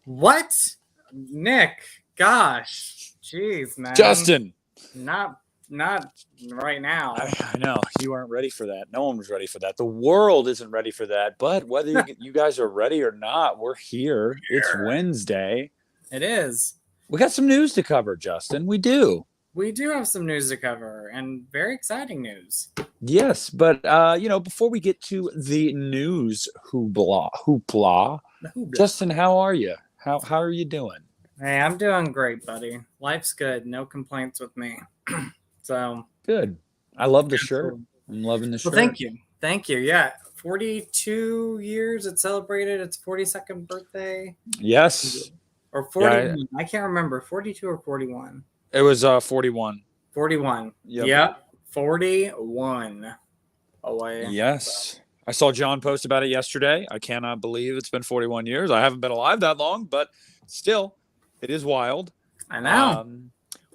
What? Nick, gosh, jeez, man. Justin, Not not right now. I know you aren't ready for that. No one was ready for that. The world isn't ready for that. But whether you guys are ready or not, we're here. It's Here. Wednesday. It is. We got some news to cover, Justin. We do. We do have some news to cover and very exciting news. Yes, but before we get to the news hoopla, Justin, how are you? How are you doing? Hey, I'm doing great, buddy. Life's good. No complaints with me. So Good. I love the shirt. absolutely. I'm loving the Well, shirt. thank you. Thank you. Yeah. 42 years it celebrated its 42nd birthday. Yes. Or Yeah, 41. I can't remember. 42 or 41. it was 41. 41. Yep. Yep. 41 away. Yes. I saw John post about it yesterday. I cannot believe it's been 41 years. I haven't been alive that long, but still, it is wild. I know.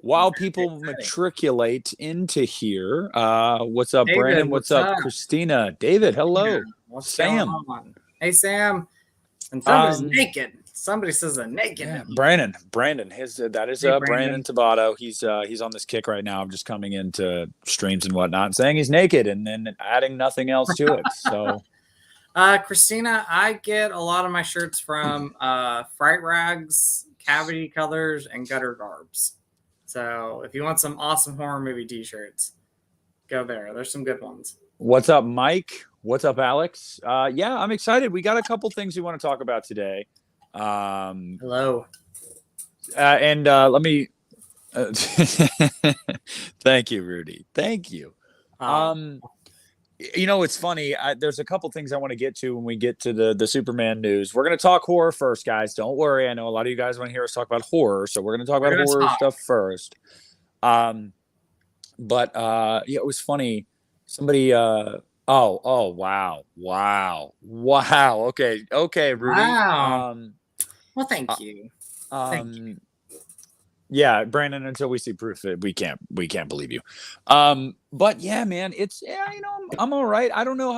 While people Exciting. matriculate into here, what's up, David, Brandon? What's up, up? Christina? David, hello. What's Sam. going on? Hey, Sam. And somebody's naked. Somebody says they're naked. Yeah, Brandon. That is Hey, Brandon Tabato. He's on this kick right now of just coming into streams and whatnot, and saying he's naked, and then adding nothing else to it. So, Christina, I get a lot of my shirts from Fright Rags, Cavity Colors, and Gutter Garbs. So if you want some awesome horror movie T-shirts, go there. There's some good ones. what's up, Mike? What's up, Alex? Yeah, I'm excited. We got a couple things we want to talk about today. Hello. And let me. Thank you, Rudy. Thank you. It's funny. There's a couple things I want to get to when we get to the Superman news. We're going to talk horror first, guys. Don't worry. I know a lot of you guys want to hear us talk about horror, so we're going to talk about horror stuff first. It was funny. Somebody. Oh! Wow! Okay, Rudy. Wow. Well, thank you. Thank you. Yeah, Brandon, until we see proof, we can't believe you. But yeah, man, I'm all right. I don't know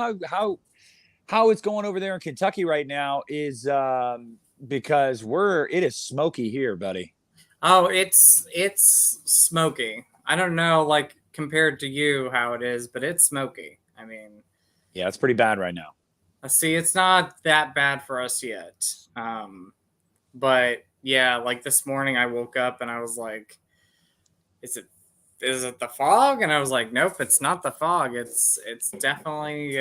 how it's going over there in Kentucky right now is because it is smoky here, buddy. Oh, it's smoky. I don't know, like compared to you, how it is, but it's smoky. I mean, yeah, it's pretty bad right now. See, it's not that bad for us yet. But yeah, like this morning I woke up and I was like, is it the fog? And I was like, nope, it's not the fog. It's definitely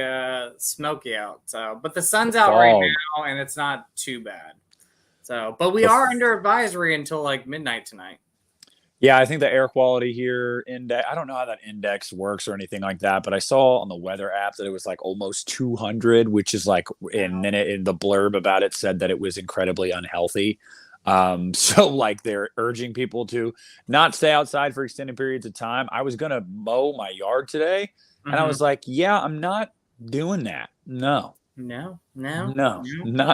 smoky out. So, but the sun's out right now and it's not too bad. So, but we are under advisory until like midnight tonight. Yeah, I think the air quality here I don't know how that index works or anything like that, but I saw on the weather app that it was like almost 200, which is like, and then in the blurb about it said that it was incredibly unhealthy. So like they're urging people to not stay outside for extended periods of time. I was gonna mow my yard today, and I was like, yeah, I'm not doing that. No, not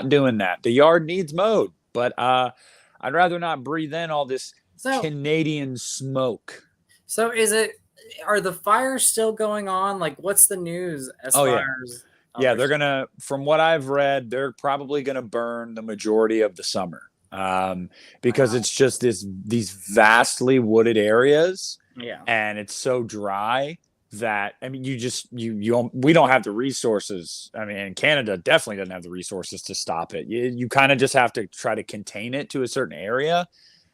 doing that. The yard needs mowed, but I'd rather not breathe in all this Canadian smoke. So are the fires still going on? Like, what's the news as far as? Yeah, they're gonna, from what I've read, they're probably gonna burn the majority of the summer. Because it's just these vastly wooded areas, and it's so dry that, I mean, we don't have the resources. I mean, Canada definitely doesn't have the resources to stop it. You kind of just have to try to contain it to a certain area.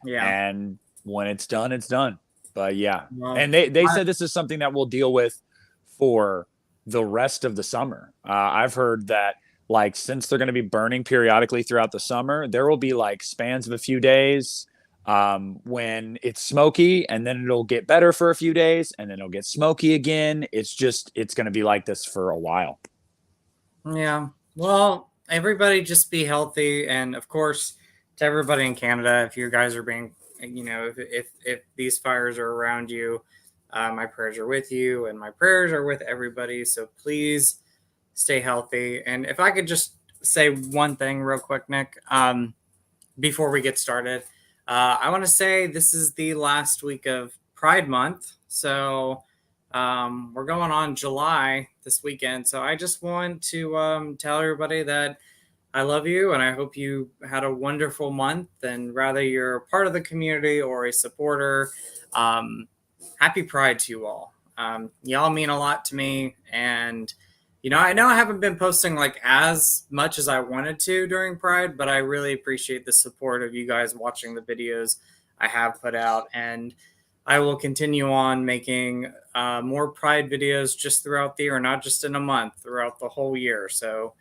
Yeah. And when it's done, it's done. But yeah. Well, and they said this is something that we'll deal with for the rest of the summer. I've heard that, like, since they're going to be burning periodically throughout the summer, there will be like spans of a few days when it's smoky, and then it'll get better for a few days, and then it'll get smoky again. It's going to be like this for a while. Yeah. Well, everybody just be healthy. And of course, to everybody in Canada, if you guys are being, if these fires are around you, my prayers are with you, and my prayers are with everybody. So please stay healthy. And if I could just say one thing real quick, Nick, before we get started, I want to say this is the last week of Pride Month. So we're going on July this weekend. So I just want to tell everybody that I love you, and I hope you had a wonderful month. And rather you're a part of the community or a supporter, um, happy Pride to you all. Y'all mean a lot to me, and I know I haven't been posting like as much as I wanted to during Pride, but I really appreciate the support of you guys watching the videos I have put out, and I will continue on making more Pride videos just throughout the year, not just in a month, throughout the whole year. So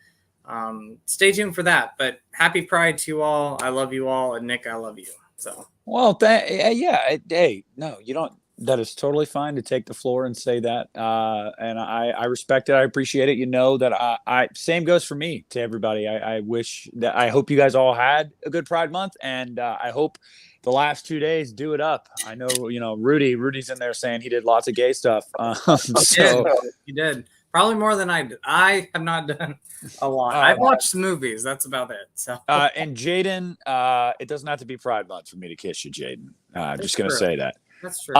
stay tuned for that. But happy Pride to you all. I love you all, and Nick, I love you. So Well, yeah. Hey, no, you don't. That is totally fine to take the floor and say that, and I respect it. I appreciate it. You know that I same goes for me to everybody. I wish that I hope you guys all had a good Pride Month, and I hope the last 2 days do it up. I know Rudy's in there saying he did lots of gay stuff. So you did probably more than I did. I have not done a lot. I've watched movies. That's about it. So and Jaden, it doesn't have to be Pride Month for me to kiss you, Jaden. I'm just gonna say that. That's true.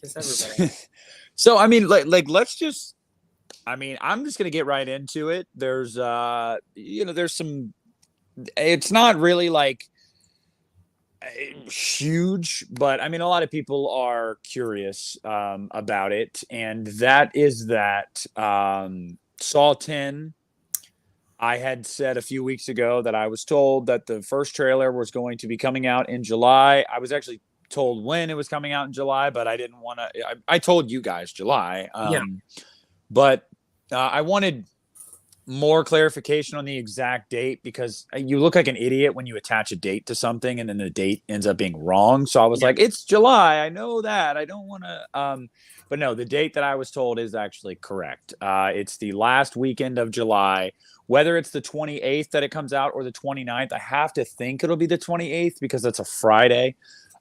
Kiss everybody. So I mean, like let's just. I mean, I'm just gonna get right into it. There's there's some. It's not really like huge, but I mean, a lot of people are curious about it, and that is that Saw 10. I had said a few weeks ago that I was told that the first trailer was going to be coming out in July. I was actually told when it was coming out in July, but I didn't want to. I told you guys July, but I wanted more clarification on the exact date because you look like an idiot when you attach a date to something and then the date ends up being wrong. So I was like, it's July. I know that. I don't want to. But no, the date that I was told is actually correct. It's the last weekend of July. Whether it's the 28th that it comes out or the 29th, I have to think it'll be the 28th because that's a Friday.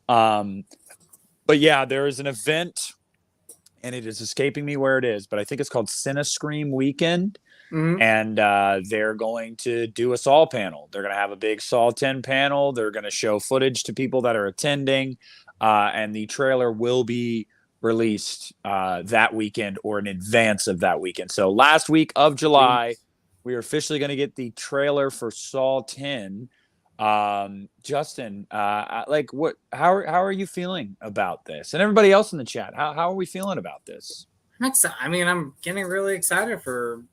But yeah, there is an event, and it is escaping me where it is, but I think it's called CineScream Weekend. Mm-hmm. And they're going to do a Saw panel. They're going to have a big Saw 10 panel. They're going to show footage to people that are attending, and the trailer will be released that weekend or in advance of that weekend. So last week of July, we are officially going to get the trailer for Saw 10. Justin, like what? How are you feeling about this? And everybody else in the chat, how are we feeling about this? I mean, I'm getting really excited for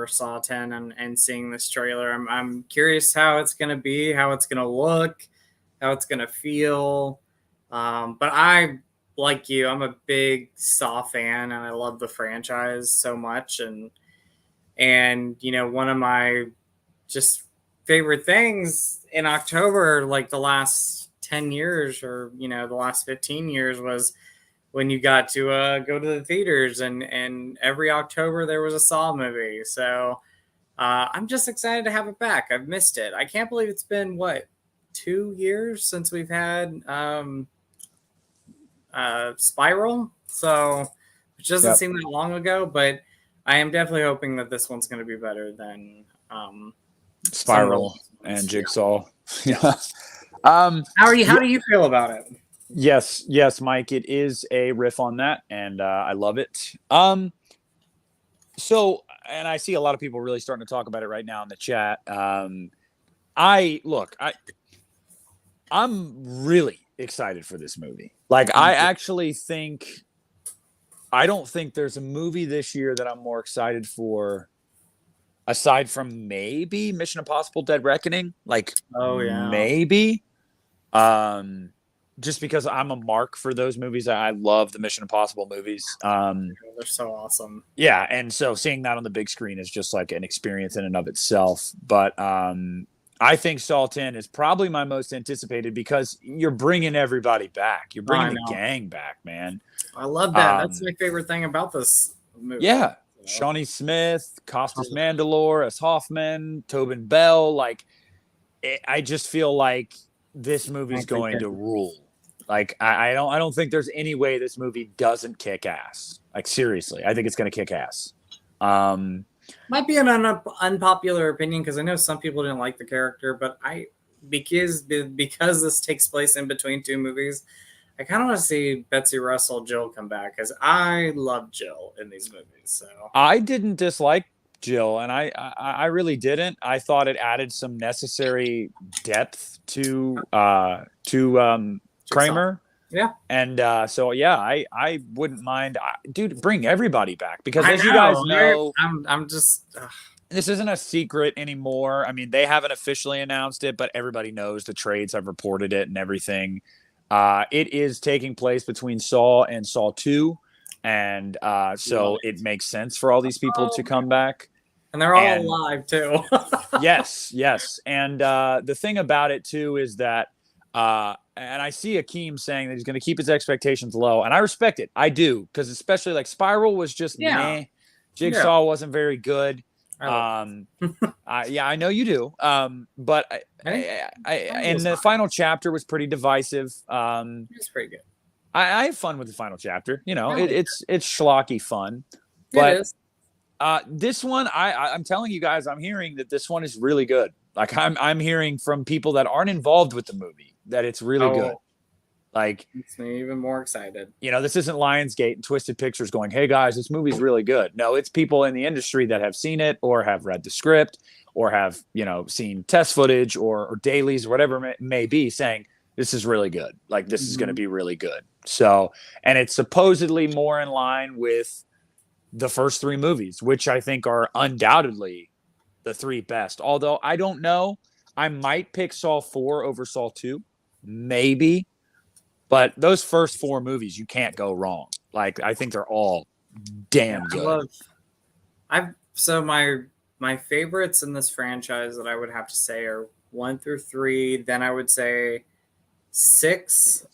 Saw 10 and seeing this trailer. I'm curious how it's gonna be, how it's gonna look, how it's gonna feel. But I, like you, I'm a big Saw fan, and I love the franchise so much. And one of my just favorite things in October, like the last 10 years or the last 15 years, was when you got to go to the theaters, and every October there was a Saw movie. So I'm just excited to have it back. I've missed it. I can't believe it's been 2 years since we've had Spiral. So which doesn't seem that long ago, but I am definitely hoping that this one's going to be better than Spiral and Jigsaw. Yeah. How are you? How do you feel about it? Yes, Mike. It is a riff on that, and I love it. So, and I see a lot of people really starting to talk about it right now in the chat. I'm really excited for this movie. Like, I actually think, I don't think there's a movie this year that I'm more excited for, aside from maybe Mission Impossible: Dead Reckoning. Like, maybe. Just because I'm a mark for those movies. I love the Mission Impossible movies. They're so awesome. Yeah, and so seeing that on the big screen is just like an experience in and of itself. But I think Saw 10 is probably my most anticipated because you're bringing everybody back. You're bringing the gang back, man. I love that. That's my favorite thing about this movie. Yeah. Shawnee Smith, Costas Mandylor as Hoffman, Tobin Bell. Like, I just feel like this movie's going to rule. Like, I don't think there's any way this movie doesn't kick ass. Like, seriously, I think it's going to kick ass. Might be an unpopular opinion because I know some people didn't like the character, but because this takes place in between two movies, I kind of want to see Betsy Russell Jill come back because I love Jill in these movies. So I didn't dislike Jill, and I really didn't. I thought it added some necessary depth to Kramer. Yeah. And so yeah, I wouldn't mind, dude. Bring everybody back because, I as you guys know, I'm just. This isn't a secret anymore. I mean, they haven't officially announced it, but everybody knows the trades have reported it and everything. It is taking place between Saw and Saw 2. And so it makes sense for all these people to come back. And they're all alive, too. Yes, yes. And the thing about it, too, is that, and I see Akeem saying that he's going to keep his expectations low. And I respect it. I do. Because especially like Spiral was just meh. Jigsaw wasn't very good. Yeah, I know you do. But and the final chapter was pretty divisive. It's pretty good. I have fun with the final chapter. You know, it's schlocky fun. But this one, I'm telling you guys, I'm hearing that this one is really good. Like I'm hearing from people that aren't involved with the movie that it's really good. Like, makes me even more excited. You know, this isn't Lionsgate and Twisted Pictures going, "Hey guys, this movie's really good." No, it's people in the industry that have seen it or have read the script or have, you know, seen test footage or dailies or whatever it may be saying, "This is really good. Like, this is going to be really good." So, and it's supposedly more in line with the first 3 movies, which I think are undoubtedly the 3 best. Although I don't know, I might pick Saw 4 over Saw 2, maybe. But those first 4 movies, you can't go wrong. Like, I think they're all damn good. So my favorites in this franchise that I would have to say are 1 through 3. Then I would say 6,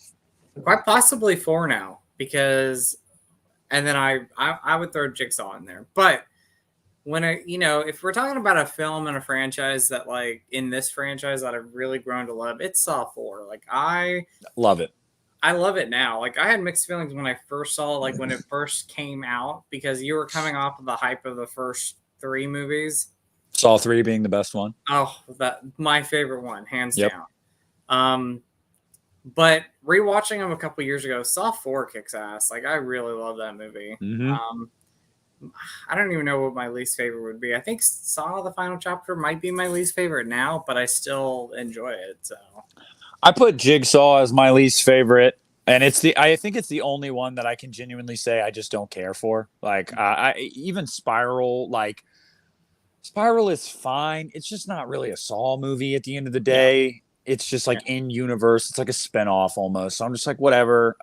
quite possibly 4 now, because, and then I would throw Jigsaw in there. But when if we're talking about a film and a franchise that, like, in this franchise that I've really grown to love, it's Saw 4. Like, I love it. I love it now. Like, I had mixed feelings when I first saw it, like when it first came out, because you were coming off of the hype of the first 3 movies. Saw 3 being the best one. Oh, my favorite one, hands down. But rewatching them a couple years ago, Saw 4 kicks ass. Like, I really love that movie. I don't even know what my least favorite would be. I think Saw the Final Chapter might be my least favorite now, but I still enjoy it. So I put Jigsaw as my least favorite, and I think it's the only one that I can genuinely say I just don't care for. Like, even Spiral, like, Spiral is fine. It's just not really a Saw movie at the end of the day. Yeah. It's just like in universe. It's like a spinoff almost. So I'm just like, whatever.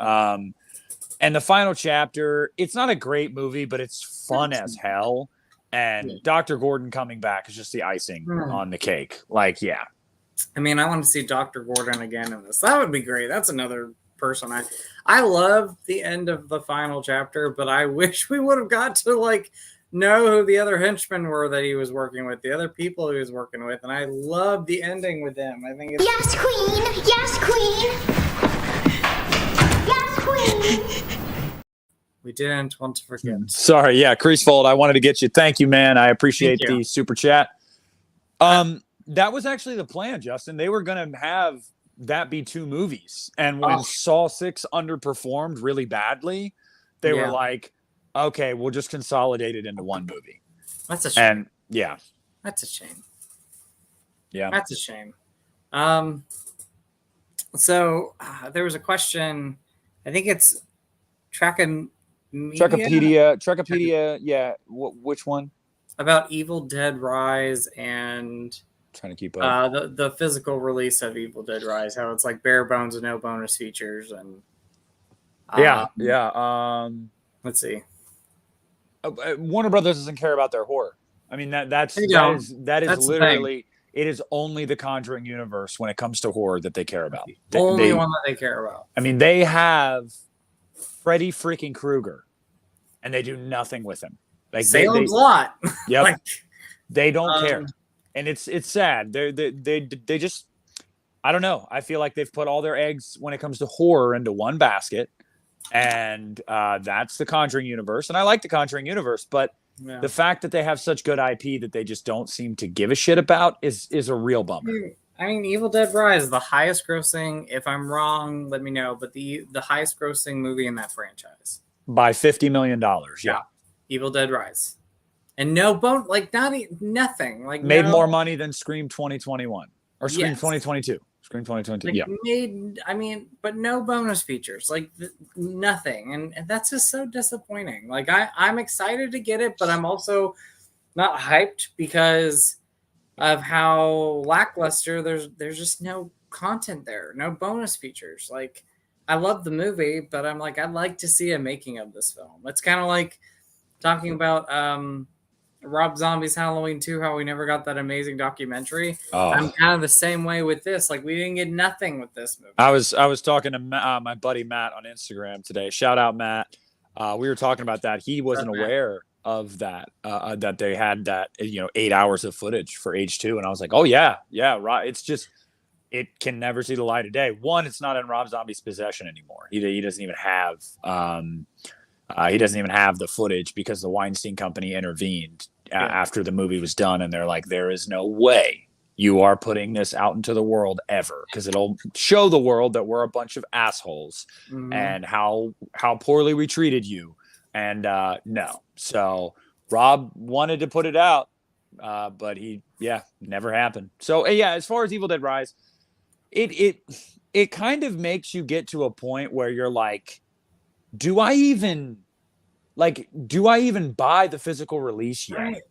And the final chapter, it's not a great movie, but it's fun as hell. And Dr. Gordon coming back is just the icing on the cake. Like, yeah. I mean, I want to see Dr. Gordon again in this. That would be great. That's another person I love the end of the final chapter, but I wish we would have got to, like, know who the other henchmen were that he was working with, the other people he was working with, and I love the ending with them. I think it's yes, queen. Yes, queen. Yes, queen. We didn't want to forget. Sorry, yeah, Creasefold, I wanted to get you. Thank you, man. I appreciate the super chat. That was actually the plan, Justin. They were going to have that be 2 movies. And when Saw 6 underperformed really badly, they were like, okay, we'll just consolidate it into 1 movie. That's a shame. And that's a shame. Yeah. That's a shame. So there was a question. I think it's Trekopedia. Yeah. Which one? About Evil Dead Rise and trying to keep up. The physical release of Evil Dead Rise, how it's like bare bones and no bonus features, and let's see. Warner Brothers doesn't care about their horror. I mean, that is literally, it is only the Conjuring universe when it comes to horror that they care about. The only one that they care about. I mean, they have Freddy freaking Krueger, and they do nothing with him. Like, Salem's Lot. Yep. Like, they don't care. And it's sad. They just, I don't know. I feel like they've put all their eggs when it comes to horror into one basket. And that's the Conjuring universe. And I like the Conjuring universe, but the fact that they have such good IP that they just don't seem to give a shit about is a real bummer. I mean, Evil Dead Rise is the highest grossing. If I'm wrong, let me know. But the highest grossing movie in that franchise. By $50 million. Yeah. Evil Dead Rise. and no bone, like nothing, like made no, more money than Scream 2021 or Scream yes. 2022. Scream 2022. Like Yeah. made, I mean, but no bonus features, like nothing, and that's just so disappointing. Like I'm excited to get it, but I'm also not hyped because of how lackluster. There's just no content there, no bonus features. Like I love the movie, but I'm like I'd like to see a making of this film. It's kind of like talking about Rob Zombie's Halloween 2, how we never got that amazing documentary. Oh. I'm kind of the same way with this. Like we didn't get nothing with this movie. I was talking to my buddy Matt on Instagram today. Shout out Matt. We were talking about that. He wasn't aware of that, that they had that, 8 hours of footage for H2. And I was like, oh yeah, right. It's just, it can never see the light of day. One, it's not in Rob Zombie's possession anymore. He doesn't even have, the footage because the Weinstein Company intervened after the movie was done. And they're like, there is no way you are putting this out into the world ever, because it'll show the world that we're a bunch of assholes and how poorly we treated you. And no. So Rob wanted to put it out, but he never happened. So as far as Evil Dead Rise, it kind of makes you get to a point where you're like, do I even buy the physical release yet? Right.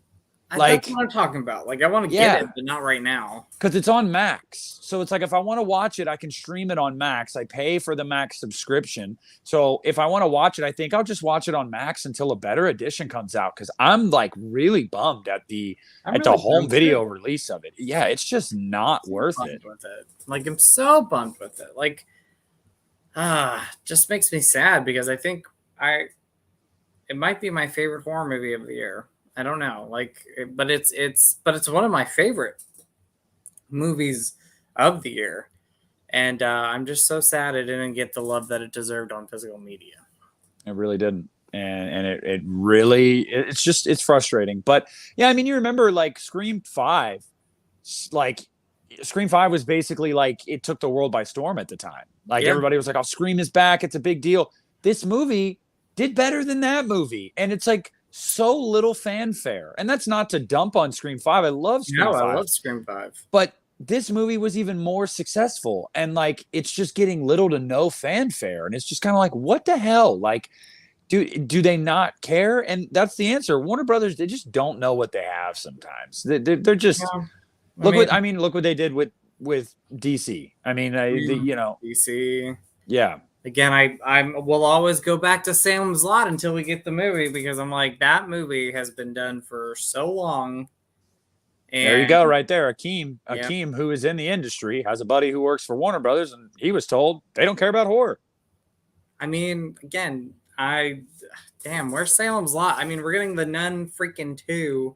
That's what I'm talking about. Like I want to get it, but not right now. Because it's on Max. So it's like if I want to watch it, I can stream it on Max. I pay for the Max subscription. So if I want to watch it, I think I'll just watch it on Max until a better edition comes out. Because I'm like really bummed at the home video release of it. Yeah, it's just not worth it. Like I'm so bummed with it. Like just makes me sad because I think it might be my favorite horror movie of the year. I don't know, but it's one of my favorite movies of the year, and I'm just so sad it didn't get the love that it deserved on physical media. It really didn't, and it really, it's frustrating. But yeah, I mean, you remember like Scream 5, like Scream 5 was basically like it took the world by storm at the time. Like everybody was like, "Oh, Scream is back! It's a big deal." This movie did better than that movie, and it's like so little fanfare. And that's not to dump on Scream 5. I love Scream 5. I love Scream 5. But this movie was even more successful. And like it's just getting little to no fanfare. And it's just kind of like, what the hell? Like, do they not care? And that's the answer. Warner Brothers, they just don't know what they have sometimes. They're just look what they did with DC. I mean, DC. Yeah. Again, I will always go back to Salem's Lot until we get the movie, because I'm like, that movie has been done for so long. And there you go, right there. Akeem, who is in the industry, has a buddy who works for Warner Brothers, and he was told they don't care about horror. I mean, again, where's Salem's Lot? I mean, we're getting The Nun freaking 2,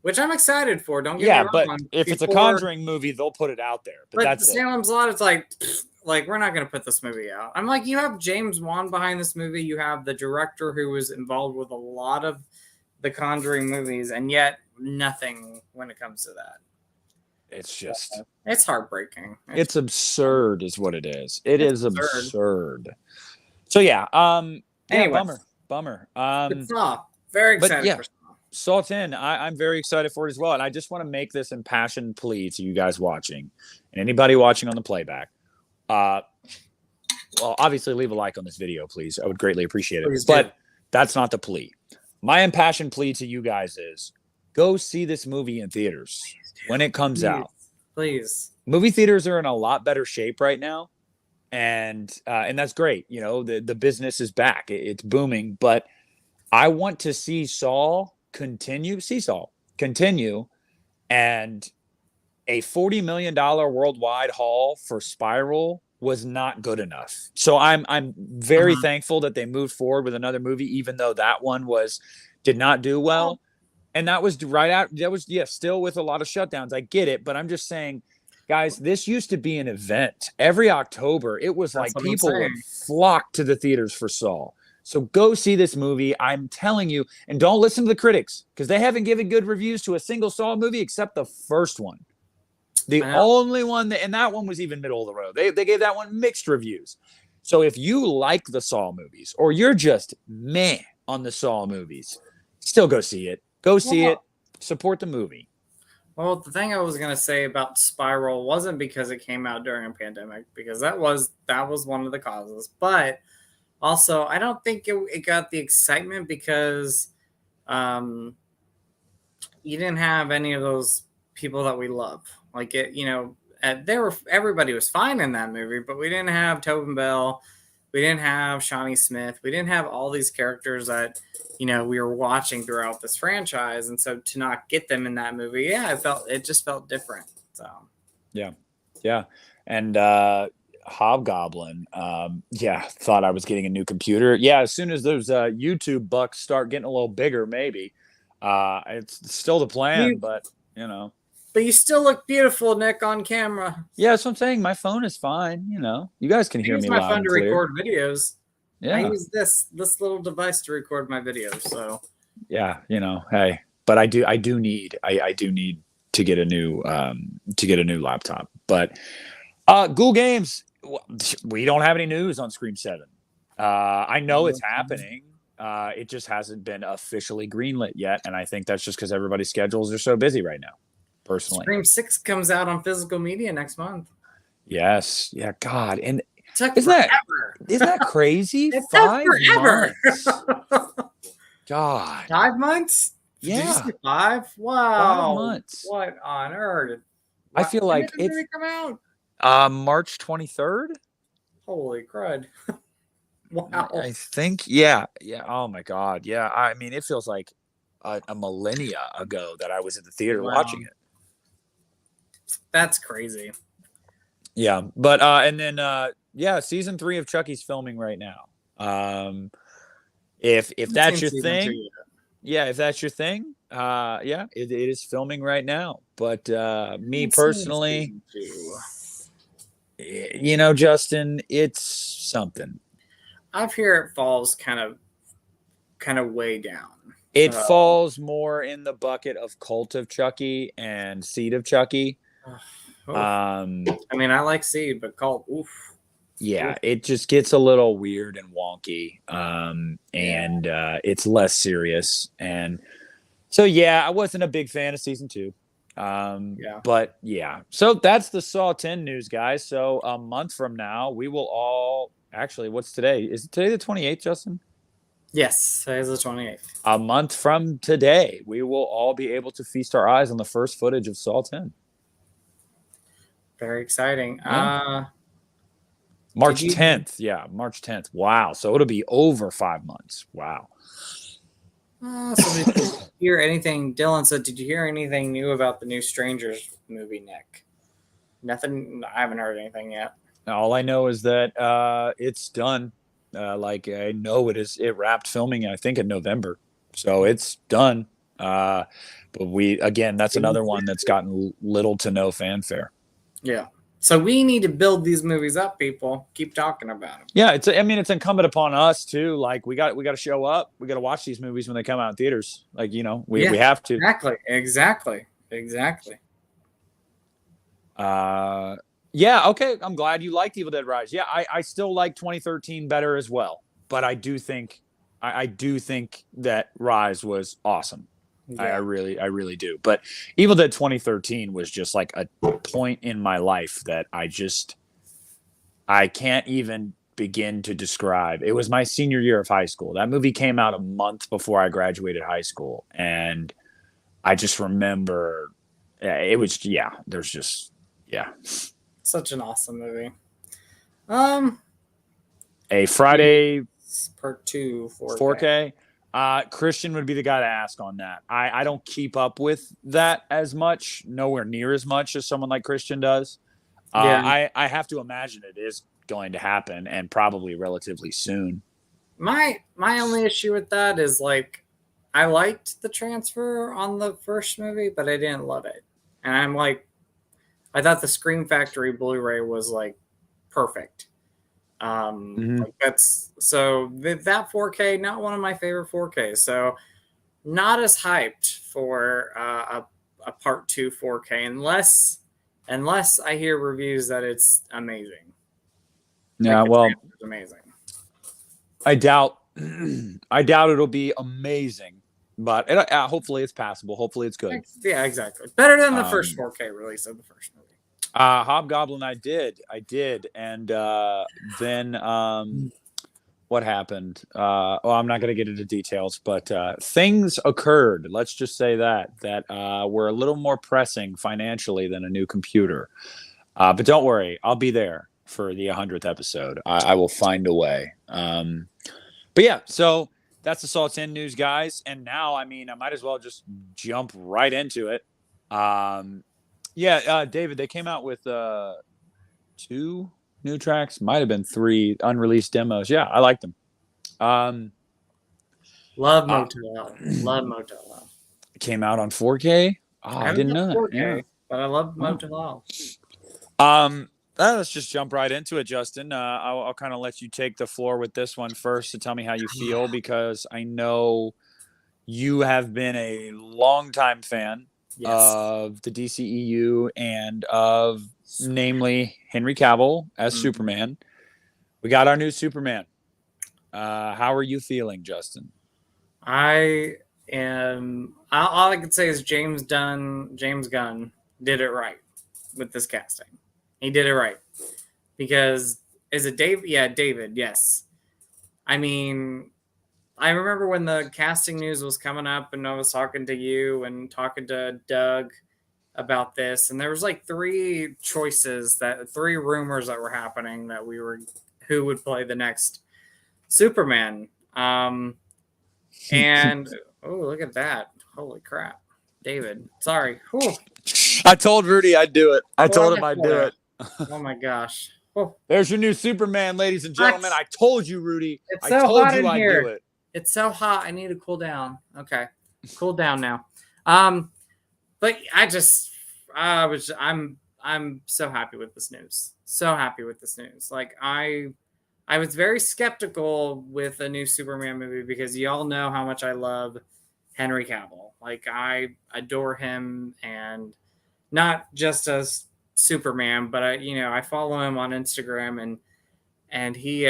which I'm excited for. Don't get me wrong. But if it's a Conjuring movie, they'll put it out there. But that's Salem's Lot, it's like, we're not going to put this movie out. I'm like, you have James Wan behind this movie. You have the director who was involved with a lot of the Conjuring movies, and yet nothing when it comes to that. It's just... it's heartbreaking. It's absurd is what it is. It's absurd. So, yeah. Anyway. Bummer. Saw. Very excited for Saw. Saw 10, I'm very excited for it as well. And I just want to make this impassioned plea to you guys watching and anybody watching on the playback. Well, obviously leave a like on this video, please. I would greatly appreciate it. But that's not the plea. My impassioned plea to you guys is go see this movie in theaters when it comes out. Please. Movie theaters are in a lot better shape right now. And that's great. You know, the business is back. It's booming. But I want to see Saw continue. And a $40 million worldwide haul for Spiral was not good enough. So I'm very thankful that they moved forward with another movie, even though that one did not do well. And that was still with a lot of shutdowns. I get it, but I'm just saying, guys, this used to be an event. Every October, it was like people would flock to the theaters for Saw. So go see this movie. I'm telling you, and don't listen to the critics, because they haven't given good reviews to a single Saw movie except the first one. The only one, and that one was even middle of the road. They gave that one mixed reviews. So if you like the Saw movies, or you're just meh on the Saw movies, still go see it. Go see it. Support the movie. Well, the thing I was gonna say about Spiral wasn't because it came out during a pandemic, because that was one of the causes. But also, I don't think it got the excitement because you didn't have any of those people that we love. Like it, everybody was fine in that movie, but we didn't have Tobin Bell, we didn't have Shawnee Smith, we didn't have all these characters that we were watching throughout this franchise, and so to not get them in that movie, it just felt different. So yeah, and Hobgoblin, thought I was getting a new computer. Yeah, as soon as those YouTube bucks start getting a little bigger, maybe. It's still the plan, but But you still look beautiful, Nick, on camera. Yeah, that's what I'm saying. My phone is fine. You guys can hear me loud and clear. I use my phone to record videos. Yeah. I use this little device to record my videos. So yeah, hey, but I do need to get a new laptop. But Ghoul Games, we don't have any news on Scream 7. I know it's happening. It just hasn't been officially greenlit yet, and I think that's just because everybody's schedules are so busy right now. Personally, Scream 6 comes out on physical media next month. Yes, yeah, God, and isn't that crazy? 5 months. God, 5 months? Yeah, did you say 5? Wow, 5 months. What on earth? I feel like when did it come out? March 23rd. Holy crud! Wow, I think yeah. Oh my God, yeah. I mean, it feels like a millennia ago that I was at the theater watching it. That's crazy. Yeah, but and then season 3 of Chucky's filming right now. If that's your thing, if that's your thing, it is filming right now. But me personally, Justin, it's something. I've heard it falls kind of way down. It falls more in the bucket of Cult of Chucky and Seed of Chucky. I mean, I like Seed, but Cult, oof. Yeah, it just gets a little weird and wonky, and it's less serious. And so, I wasn't a big fan of season 2. But so that's the Saw 10 news, guys. So a month from now, we will all actually. What's today? Is it today the 28th, Justin? Yes, today's the 28th. A month from today, we will all be able to feast our eyes on the first footage of Saw 10. Very exciting. Yeah. March 10th. Yeah, March 10th. Wow. So it'll be over 5 months. Wow. So did you hear anything? Dylan said, did you hear anything new about the new Strangers movie, Nick? Nothing. I haven't heard anything yet. All I know is that it's done. I know it is. It wrapped filming, I think, in November. So it's done. But that's another one that's gotten little to no fanfare. Yeah. So we need to build these movies up, people. Keep talking about them. Yeah, it's incumbent upon us too. Like we got to show up. We got to watch these movies when they come out in theaters. Like, we have to. Exactly. Okay. I'm glad you liked Evil Dead Rise. Yeah, I still like 2013 better as well. But I do think that Rise was awesome. Yeah. I really do. But Evil Dead 2013 was just like a point in my life that I can't even begin to describe. It was my senior year of high school. That movie came out a month before I graduated high school. And I just remember it was, there's just, such an awesome movie. A Friday Part 2 4K. Christian would be the guy to ask on that. I don't keep up with that as much, nowhere near as much as someone like Christian does. I have to imagine it is going to happen, and probably relatively soon. My only issue with that is I liked the transfer on the first movie, but I didn't love it. And I thought the Scream Factory Blu-ray was perfect. That's so that 4K, not one of my favorite 4Ks. So not as hyped for a part 2 4K unless I hear reviews that it's amazing. Yeah, well, amazing. I doubt it'll be amazing, but hopefully it's passable. Hopefully it's good. Yeah, exactly. Better than the first 4K release of the first movie. Hobgoblin, I did, and then what happened? Well, I'm not going to get into details, but things occurred. Let's just say that were a little more pressing financially than a new computer. But don't worry, I'll be there for the 100th episode. I will find a way. But yeah, so that's the Salt's End news, guys. And now, I mean, I might as well just jump right into it. David, they came out with 2 new tracks, might have been 3 unreleased demos. Yeah, I like them. Love Motel Hell. Love Motel Hell. Came out on 4K. I didn't know that. 4K, yeah. But I love Motel Hell. Let's just jump right into it, Justin. I'll kind of let you take the floor with this one first to tell me how you feel, because I know you have been a longtime fan of the DCEU and of, namely, Henry Cavill as Superman. We got our new Superman. How are you feeling, Justin? I am. All I can say is James Gunn did it right with this casting. He did it right, because is it Dave? Yeah, David. Yes. I mean, I remember when the casting news was coming up, and I was talking to you and talking to Doug about this, and there was like 3 rumors that were happening that who would play the next Superman. And oh, look at that! Holy crap, David. Sorry. Whew. I told Rudy I'd do it. I told him I'd do it. Oh my gosh. Oh. There's your new Superman, ladies and gentlemen. I told you, Rudy. It's so hot in here. Do it. It's so hot. I need to cool down. Okay. Cool down now. But I'm so happy with this news. So happy with this news. Like I was very skeptical with a new Superman movie, because y'all know how much I love Henry Cavill. Like I adore him, and not just as Superman, but I follow him on Instagram, and he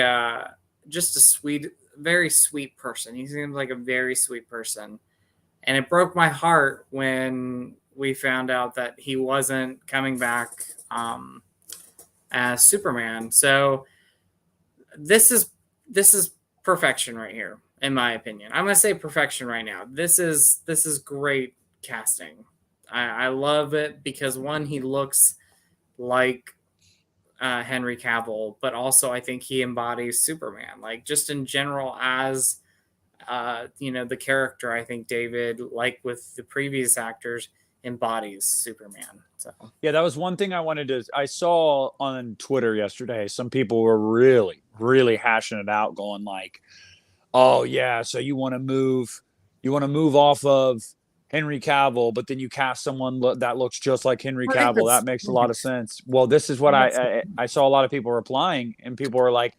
just a very sweet person. He seems like a very sweet person, and it broke my heart when we found out that he wasn't coming back as Superman. So this is perfection right here, in my opinion. I'm gonna say perfection right now. This is great casting. I love it because, one, he looks like Henry Cavill, but also I think he embodies Superman. Like, just in general, as the character, I think David, like with the previous actors, embodies Superman. So yeah, that was one thing I saw on Twitter yesterday. Some people were really, really hashing it out, going like, oh yeah, so you want to move off of Henry Cavill, but then you cast someone that looks just like Henry Cavill. That makes a lot of sense. Well, this is what I saw a lot of people replying, and people were like,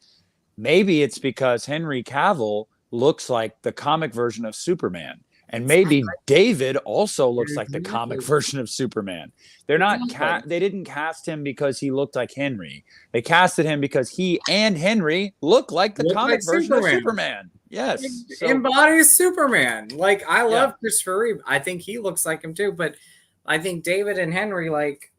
maybe it's because Henry Cavill looks like the comic version of Superman, and maybe David also looks like the comic version of Superman. They're not they didn't cast him because he looked like Henry. They casted him because he and Henry look like the comic version of Superman. Yes. Embodies Superman. Like, I love Christopher Reeve. I think he looks like him too, but I think David and Henry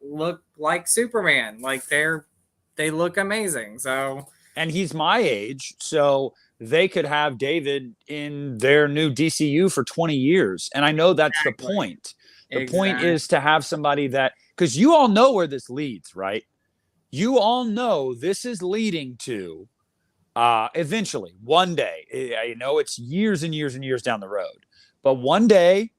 look like Superman. Like, they look amazing. So, and he's my age, so they could have David in their new DCU for 20 years. And I know that's the point. The point is to have somebody that, because you all know where this leads, right? You all know this is leading to eventually, one day, I know it's years and years and years down the road, but one day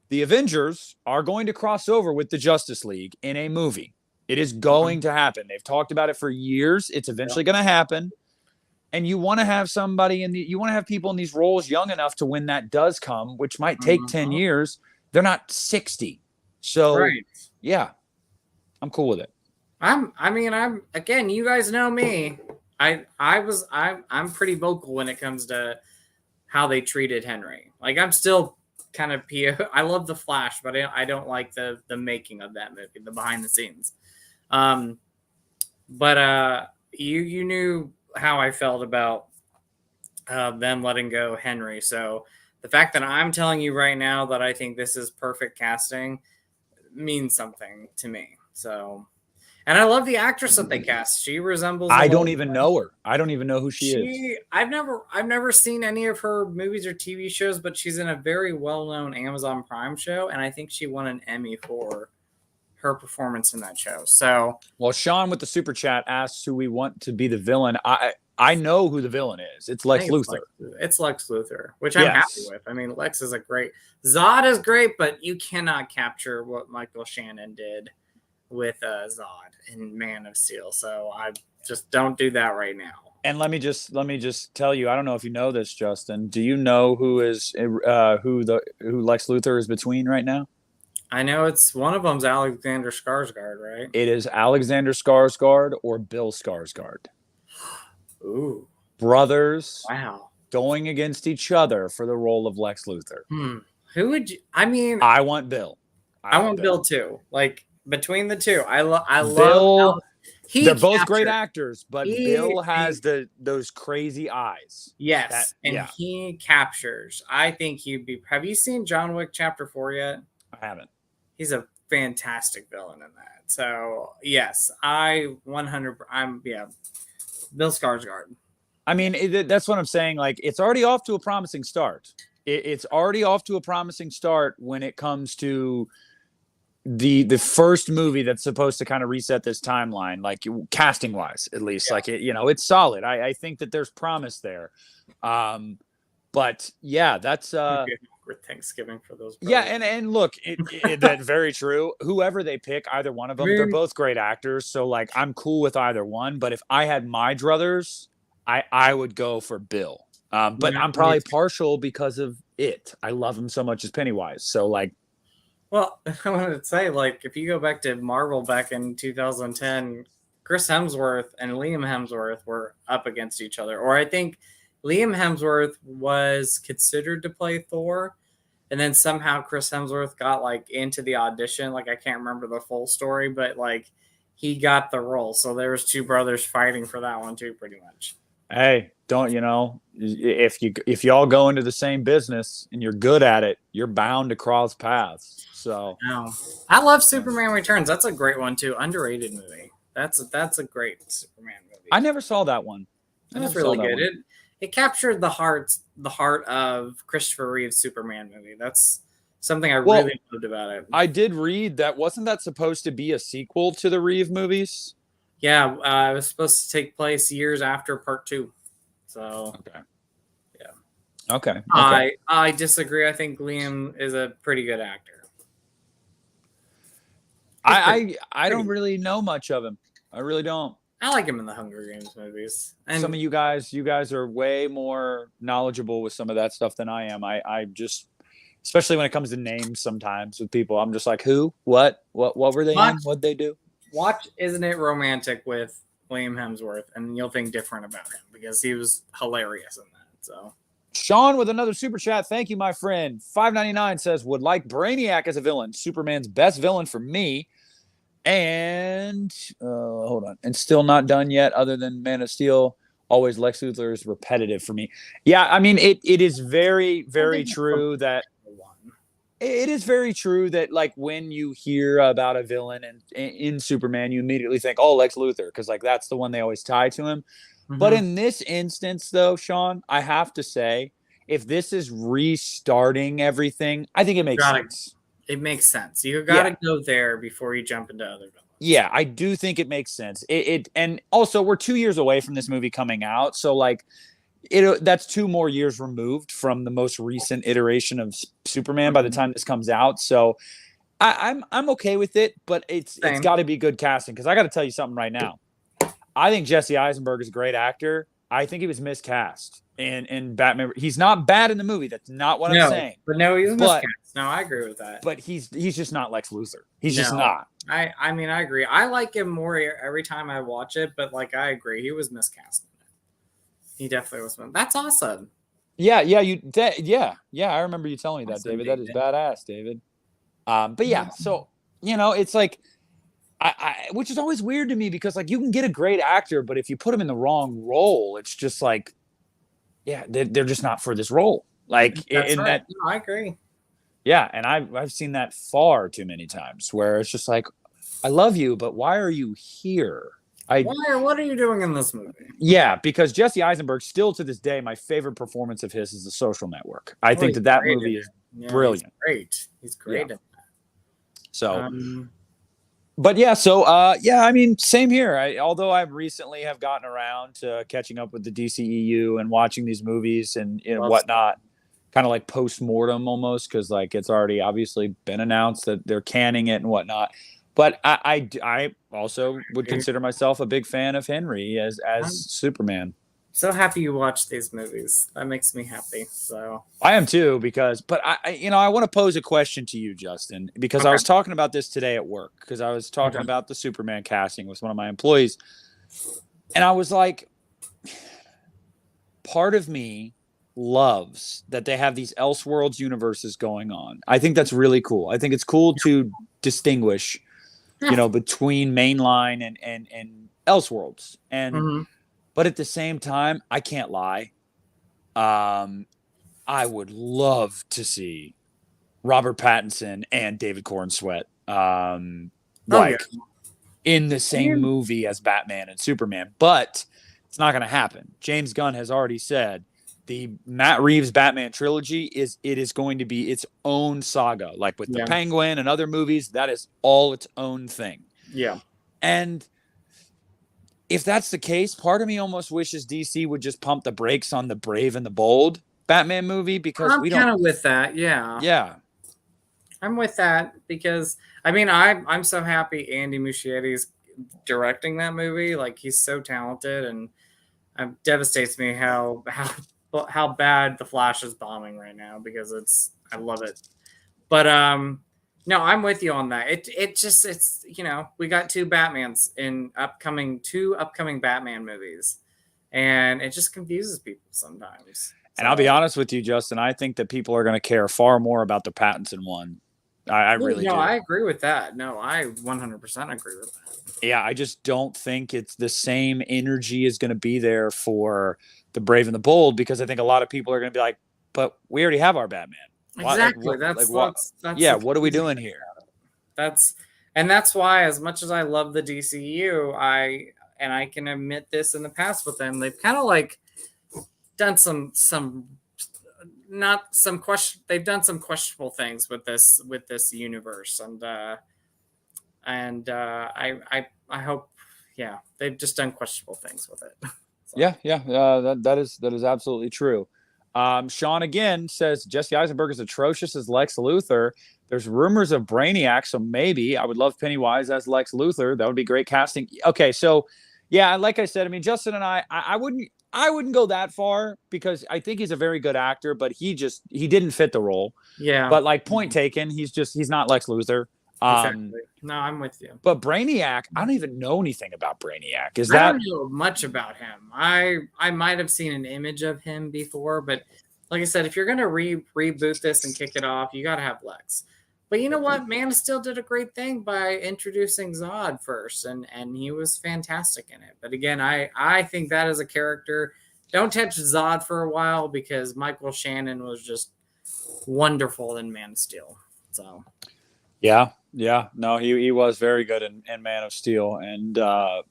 the Avengers are going to cross over with the Justice League in a movie. It is going to happen. They've talked about it for years. It's eventually going to happen. And you want to have you want to have people in these roles young enough to, when that does come, which might take 10 years, they're not 60. So yeah, I'm cool with it. I'm again, you guys know me. I'm pretty vocal when it comes to how they treated Henry. Like, I'm still kind of I love The Flash, but I don't like the making of that movie, the behind the scenes. But you knew how I felt about them letting go Henry. So the fact that I'm telling you right now that I think this is perfect casting means something to me. So, and I love the actress that they cast. She resembles. I don't even know her. I don't even know who she is. I've never seen any of her movies or TV shows, but she's in a very well-known Amazon Prime show, and I think she won an Emmy for her performance in that show. So, well, Sean with the super chat asks who we want to be the villain. I know who the villain is. It's Lex Luthor. It's Lex Luthor, which I'm happy with. I mean, Lex is Zod is great, but you cannot capture what Michael Shannon did with Zod in Man of Steel. So I just don't do that right now. And let me just tell you, I don't know if you know this, Justin. Do you know who Lex Luthor is between right now? I know it's one of them's Alexander Skarsgård, right? It is Alexander Skarsgård or Bill Skarsgård. Ooh. Brothers. Wow. Going against each other for the role of Lex Luthor. Who would you? I mean, I want Bill. I want Bill too. Like between the two, I love Bill. They're both great actors, but Bill has those crazy eyes. Yes, he captures. I think he'd be. Have you seen John Wick Chapter 4 yet? I haven't. He's a fantastic villain in that. So yes, I'm Bill Skarsgård. I mean, that's what I'm saying. Like, it's already off to a promising start. It's already off to a promising start when it comes to the first movie that's supposed to kind of reset this timeline, like casting wise, at least. Like it's solid. I think that there's promise there. But yeah, that's Thanksgiving for those brothers. Yeah, and look, that's very true. Whoever they pick, either one of them, they're both great actors. So like, I'm cool with either one. But if I had my druthers, I would go for Bill. But I'm probably partial because of it. I love him so much as Pennywise. So like, well, I wanted to say, like, if you go back to Marvel back in 2010, Chris Hemsworth and Liam Hemsworth were up against each other, or I think Liam Hemsworth was considered to play Thor, and then somehow Chris Hemsworth got like into the audition. Like, I can't remember the full story, but like he got the role. So there was two brothers fighting for that one too, pretty much. Hey, if y'all go into the same business and you're good at it, you're bound to cross paths. So I love Superman Returns. That's a great one too. Underrated movie. That's a great Superman movie. I never saw that one. That's really good. It captured the heart of Christopher Reeve's Superman movie. That's something I really loved about it. I did read that. Wasn't that supposed to be a sequel to the Reeve movies? Yeah, it was supposed to take place years after Part 2. So okay. Yeah. Okay. I disagree. I think Liam is a pretty good actor. I don't really know much of him. I really don't. I like him in the Hunger Games movies. And some of you guys are way more knowledgeable with some of that stuff than I am. I just, especially when it comes to names sometimes with people, I'm just like, who, what were they in? What'd they do? Watch Isn't It Romantic with Liam Hemsworth, and you'll think different about him because he was hilarious in that. So Sean with another super chat. Thank you, my friend. $5.99 says, would like Brainiac as a villain. Superman's best villain for me. And hold on, and still not done yet. Other than Man of Steel, always Lex Luthor is repetitive for me. Yeah, I mean it is very, very true that it is very true that like when you hear about a villain in Superman, you immediately think, oh, Lex Luthor, because like that's the one they always tie to him. Mm-hmm. But in this instance, though, Sean, I have to say, if this is restarting everything, I think it makes sense. It makes sense. You got to go there before you jump into other villains. Yeah, I do think it makes sense. And also we're 2 years away from this movie coming out, so like that's 2 more years removed from the most recent iteration of Superman by the time this comes out. So I'm okay with it, but it's got to be good casting because I got to tell you something right now. I think Jesse Eisenberg is a great actor. I think he was miscast. In Batman, he's not bad in the movie. That's not what I'm saying. But no, he's miscast. No, I agree with that. But he's just not Lex Luthor. He's just not. I mean, I agree. I like him more every time I watch it. But like, I agree, he was miscast. He definitely was. That's awesome. Yeah. I remember you telling me that, David. That is badass, David. But yeah, so it's like, which is always weird to me because like you can get a great actor, but if you put him in the wrong role, it's just like. Yeah, they're just not for this role. Like That's in right. that, No, I agree. yeah, and I've seen that far too many times where it's just like, I love you, but why are you here? What are you doing in this movie? Yeah, because Jesse Eisenberg, still to this day, my favorite performance of his is The Social Network. I think that movie is brilliant. He's great. Yeah. At So, that. but yeah, so yeah, I mean, same here. Although I've recently have gotten around to catching up with the DCEU and watching these movies and whatnot, kind of like post mortem almost, because like it's already obviously been announced that they're canning it and whatnot. But I also would consider myself a big fan of Henry as Superman. So happy you watched these movies. That makes me happy. So I am too, because, but I want to pose a question to you, Justin, because I was talking about this today at work, because I was talking about the Superman casting with one of my employees, and I was like, part of me loves that they have these Elseworlds universes going on. I think that's really cool. I think it's cool to distinguish, between mainline and Elseworlds, and but at the same time, I can't lie. I would love to see Robert Pattinson and David Corenswet in the same movie as Batman and Superman, but it's not going to happen. James Gunn has already said the Matt Reeves Batman trilogy is going to be its own saga, like with the Penguin and other movies. That is all its own thing. Yeah. And if that's the case, part of me almost wishes DC would just pump the brakes on the Brave and the Bold Batman movie, because I'm kind of with that. Yeah. Yeah. I'm with that because I'm so happy Andy Muschietti's directing that movie. Like, he's so talented, and it devastates me how bad The Flash is bombing right now, because I love it. But no, I'm with you on that. It's we got two Batmans in two upcoming Batman movies, and it just confuses people sometimes. And I'll be honest with you, Justin, I think that people are going to care far more about the Pattinson one. I really do. I agree with that. No, I 100% agree with that. Yeah, I just don't think it's the same energy is going to be there for the Brave and the Bold, because I think a lot of people are going to be like, but we already have our Batman. Exactly. That's what are we doing here? That's why, as much as I love the DCU, I can admit this, in the past with them, they've kind of like done they've done some questionable things with this universe, and I hope, they've just done questionable things with it. So. Yeah, that is absolutely true. Sean again says Jesse Eisenberg is atrocious as Lex Luthor. There's rumors of Brainiac, so maybe I would love Pennywise as Lex Luthor. That would be great casting. Okay, so yeah, like I said, Justin and I wouldn't go that far, because I think he's a very good actor, but he didn't fit the role. Yeah. But like, point taken, he's not Lex Luthor. Exactly. No, I'm with you. But Brainiac, I don't even know anything about Brainiac. I don't know much about him. I might have seen an image of him before, but like I said, if you're gonna reboot this and kick it off, you gotta have Lex. But you know what? Man of Steel did a great thing by introducing Zod first, and he was fantastic in it. But again, I think that as a character, don't touch Zod for a while, because Michael Shannon was just wonderful in Man of Steel. So yeah, no, he was very good in Man of Steel, and I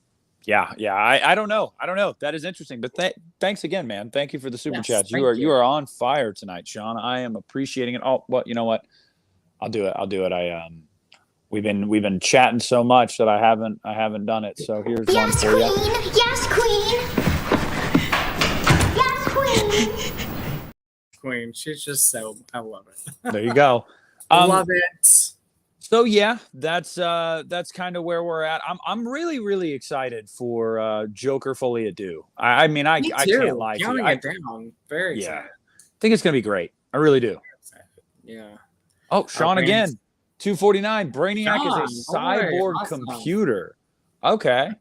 don't know. That is interesting. But thanks again, man. Thank you for the super chats. You are on fire tonight, Sean. I am appreciating it. Oh, well, you know what? I'll do it. We've been chatting so much that I haven't done it. So here's one for you. Yes, Queen. Yes, Queen. Queen, she's just so, I love it. There you go. Love it. So yeah, that's kind of where we're at. I'm really, really excited for Joker Folie à Deux. I can't lie to you. Very excited. I think it's gonna be great. I really do. Yeah. Oh, Sean again. 249. Brainiac is a cyborg computer. Okay.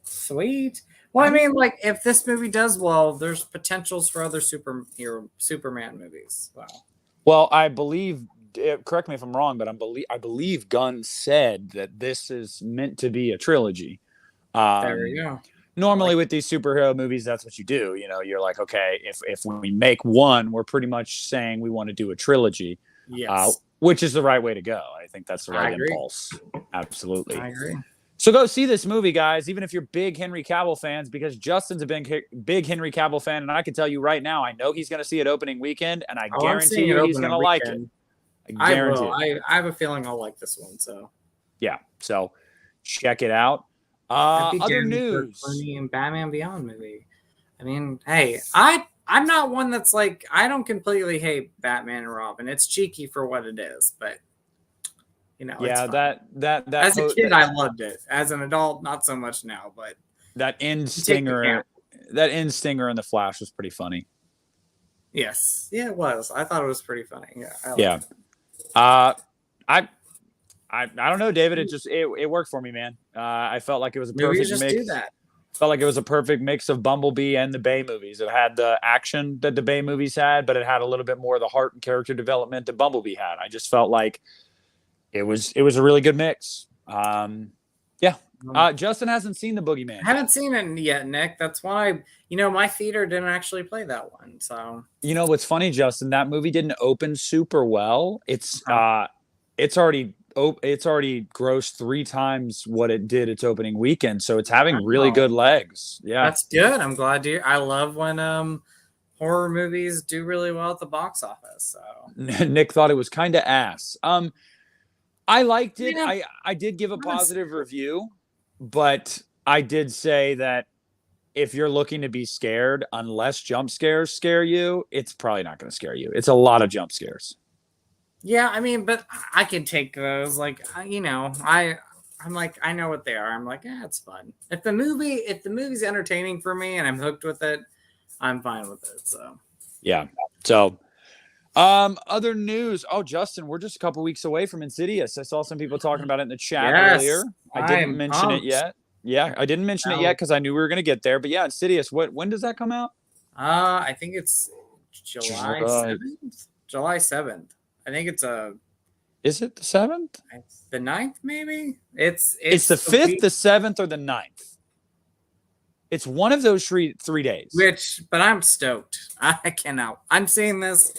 Sweet. Well, if this movie does well, there's potentials for other Superman movies. Wow. Well, I believe, correct me if I'm wrong, but I believe Gunn said that this is meant to be a trilogy. There you go. normally with these superhero movies, that's what you do. You're like, okay, if we make one, we're pretty much saying we want to do a trilogy. Yes. Which is the right way to go. I think that's the right impulse. Absolutely. I agree. So go see this movie, guys, even if you're big Henry Cavill fans, because Justin's a big Henry Cavill fan, and I can tell you right now, I know he's going to see it opening weekend, and I guarantee you he's going to like it. I guarantee it. I have a feeling I'll like this one. So yeah, so check it out. Other news. And Batman Beyond movie. I mean, hey, I'm not one that's like, I don't completely hate Batman and Robin. It's cheeky for what it is, but yeah, that as a kid I loved it. As an adult, not so much now, but that end stinger in the Flash was pretty funny. Yes, yeah, it was. I thought it was pretty funny. Yeah. I don't know, David. It worked for me, man. I felt like it was a perfect mix. Do that. Felt like it was a perfect mix of Bumblebee and the Bay movies. It had the action that the Bay movies had, but it had a little bit more of the heart and character development that Bumblebee had. I just felt like it was a really good mix. Justin hasn't seen the Boogeyman. I haven't seen it yet, Nick. That's why my theater didn't actually play that one. So what's funny, Justin? That movie didn't open super well. It's already grossed 3 times what it did its opening weekend, so it's having really good legs. Yeah, that's good. I'm glad to. I love when horror movies do really well at the box office. So Nick thought it was kind of ass. I liked it. Yeah. I did give a positive review, but I did say that if you're looking to be scared, unless jump scares scare you, it's probably not going to scare you. It's a lot of jump scares. Yeah, I mean, but I can take those. Like, I'm like, I know what they are. I'm like, it's fun. If the movie's entertaining for me and I'm hooked with it, I'm fine with it. So yeah. So other news. Oh, Justin, we're just a couple weeks away from Insidious. I saw some people talking about it in the chat earlier. I didn't mention it yet. Yeah, I didn't mention it yet because I knew we were going to get there. But yeah, Insidious. When does that come out? I think it's July 7th. July 7th. I think it's Is it the 7th? The 9th, maybe? It's the 5th, the 7th, or the 9th. It's one of those three days. But I'm stoked. I cannot. I'm seeing this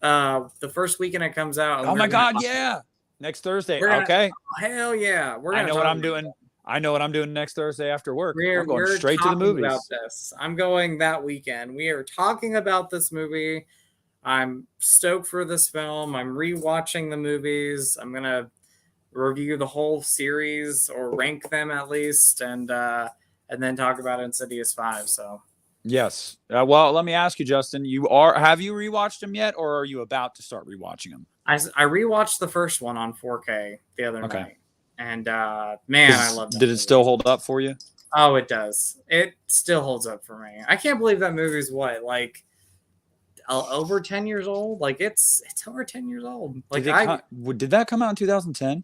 the first weekend it comes out. Oh my God, yeah. Next Thursday. Okay. Hell yeah. I know what I'm doing. I know what I'm doing next Thursday after work. I'm going straight to the movies. About this. I'm going that weekend. We are talking about this movie. I'm stoked for this film. I'm rewatching the movies. I'm going to review the whole series or rank them at least and then talk about Insidious 5. So yes. Well, let me ask you, Justin, have you rewatched them yet or are you about to start rewatching them? I rewatched the first one on 4K the other night. And man, I love that. Did it still hold up for you? Oh, it does. It still holds up for me. I can't believe that movie's over 10 years old. Like it's over 10 years old. Like did that come out in 2010?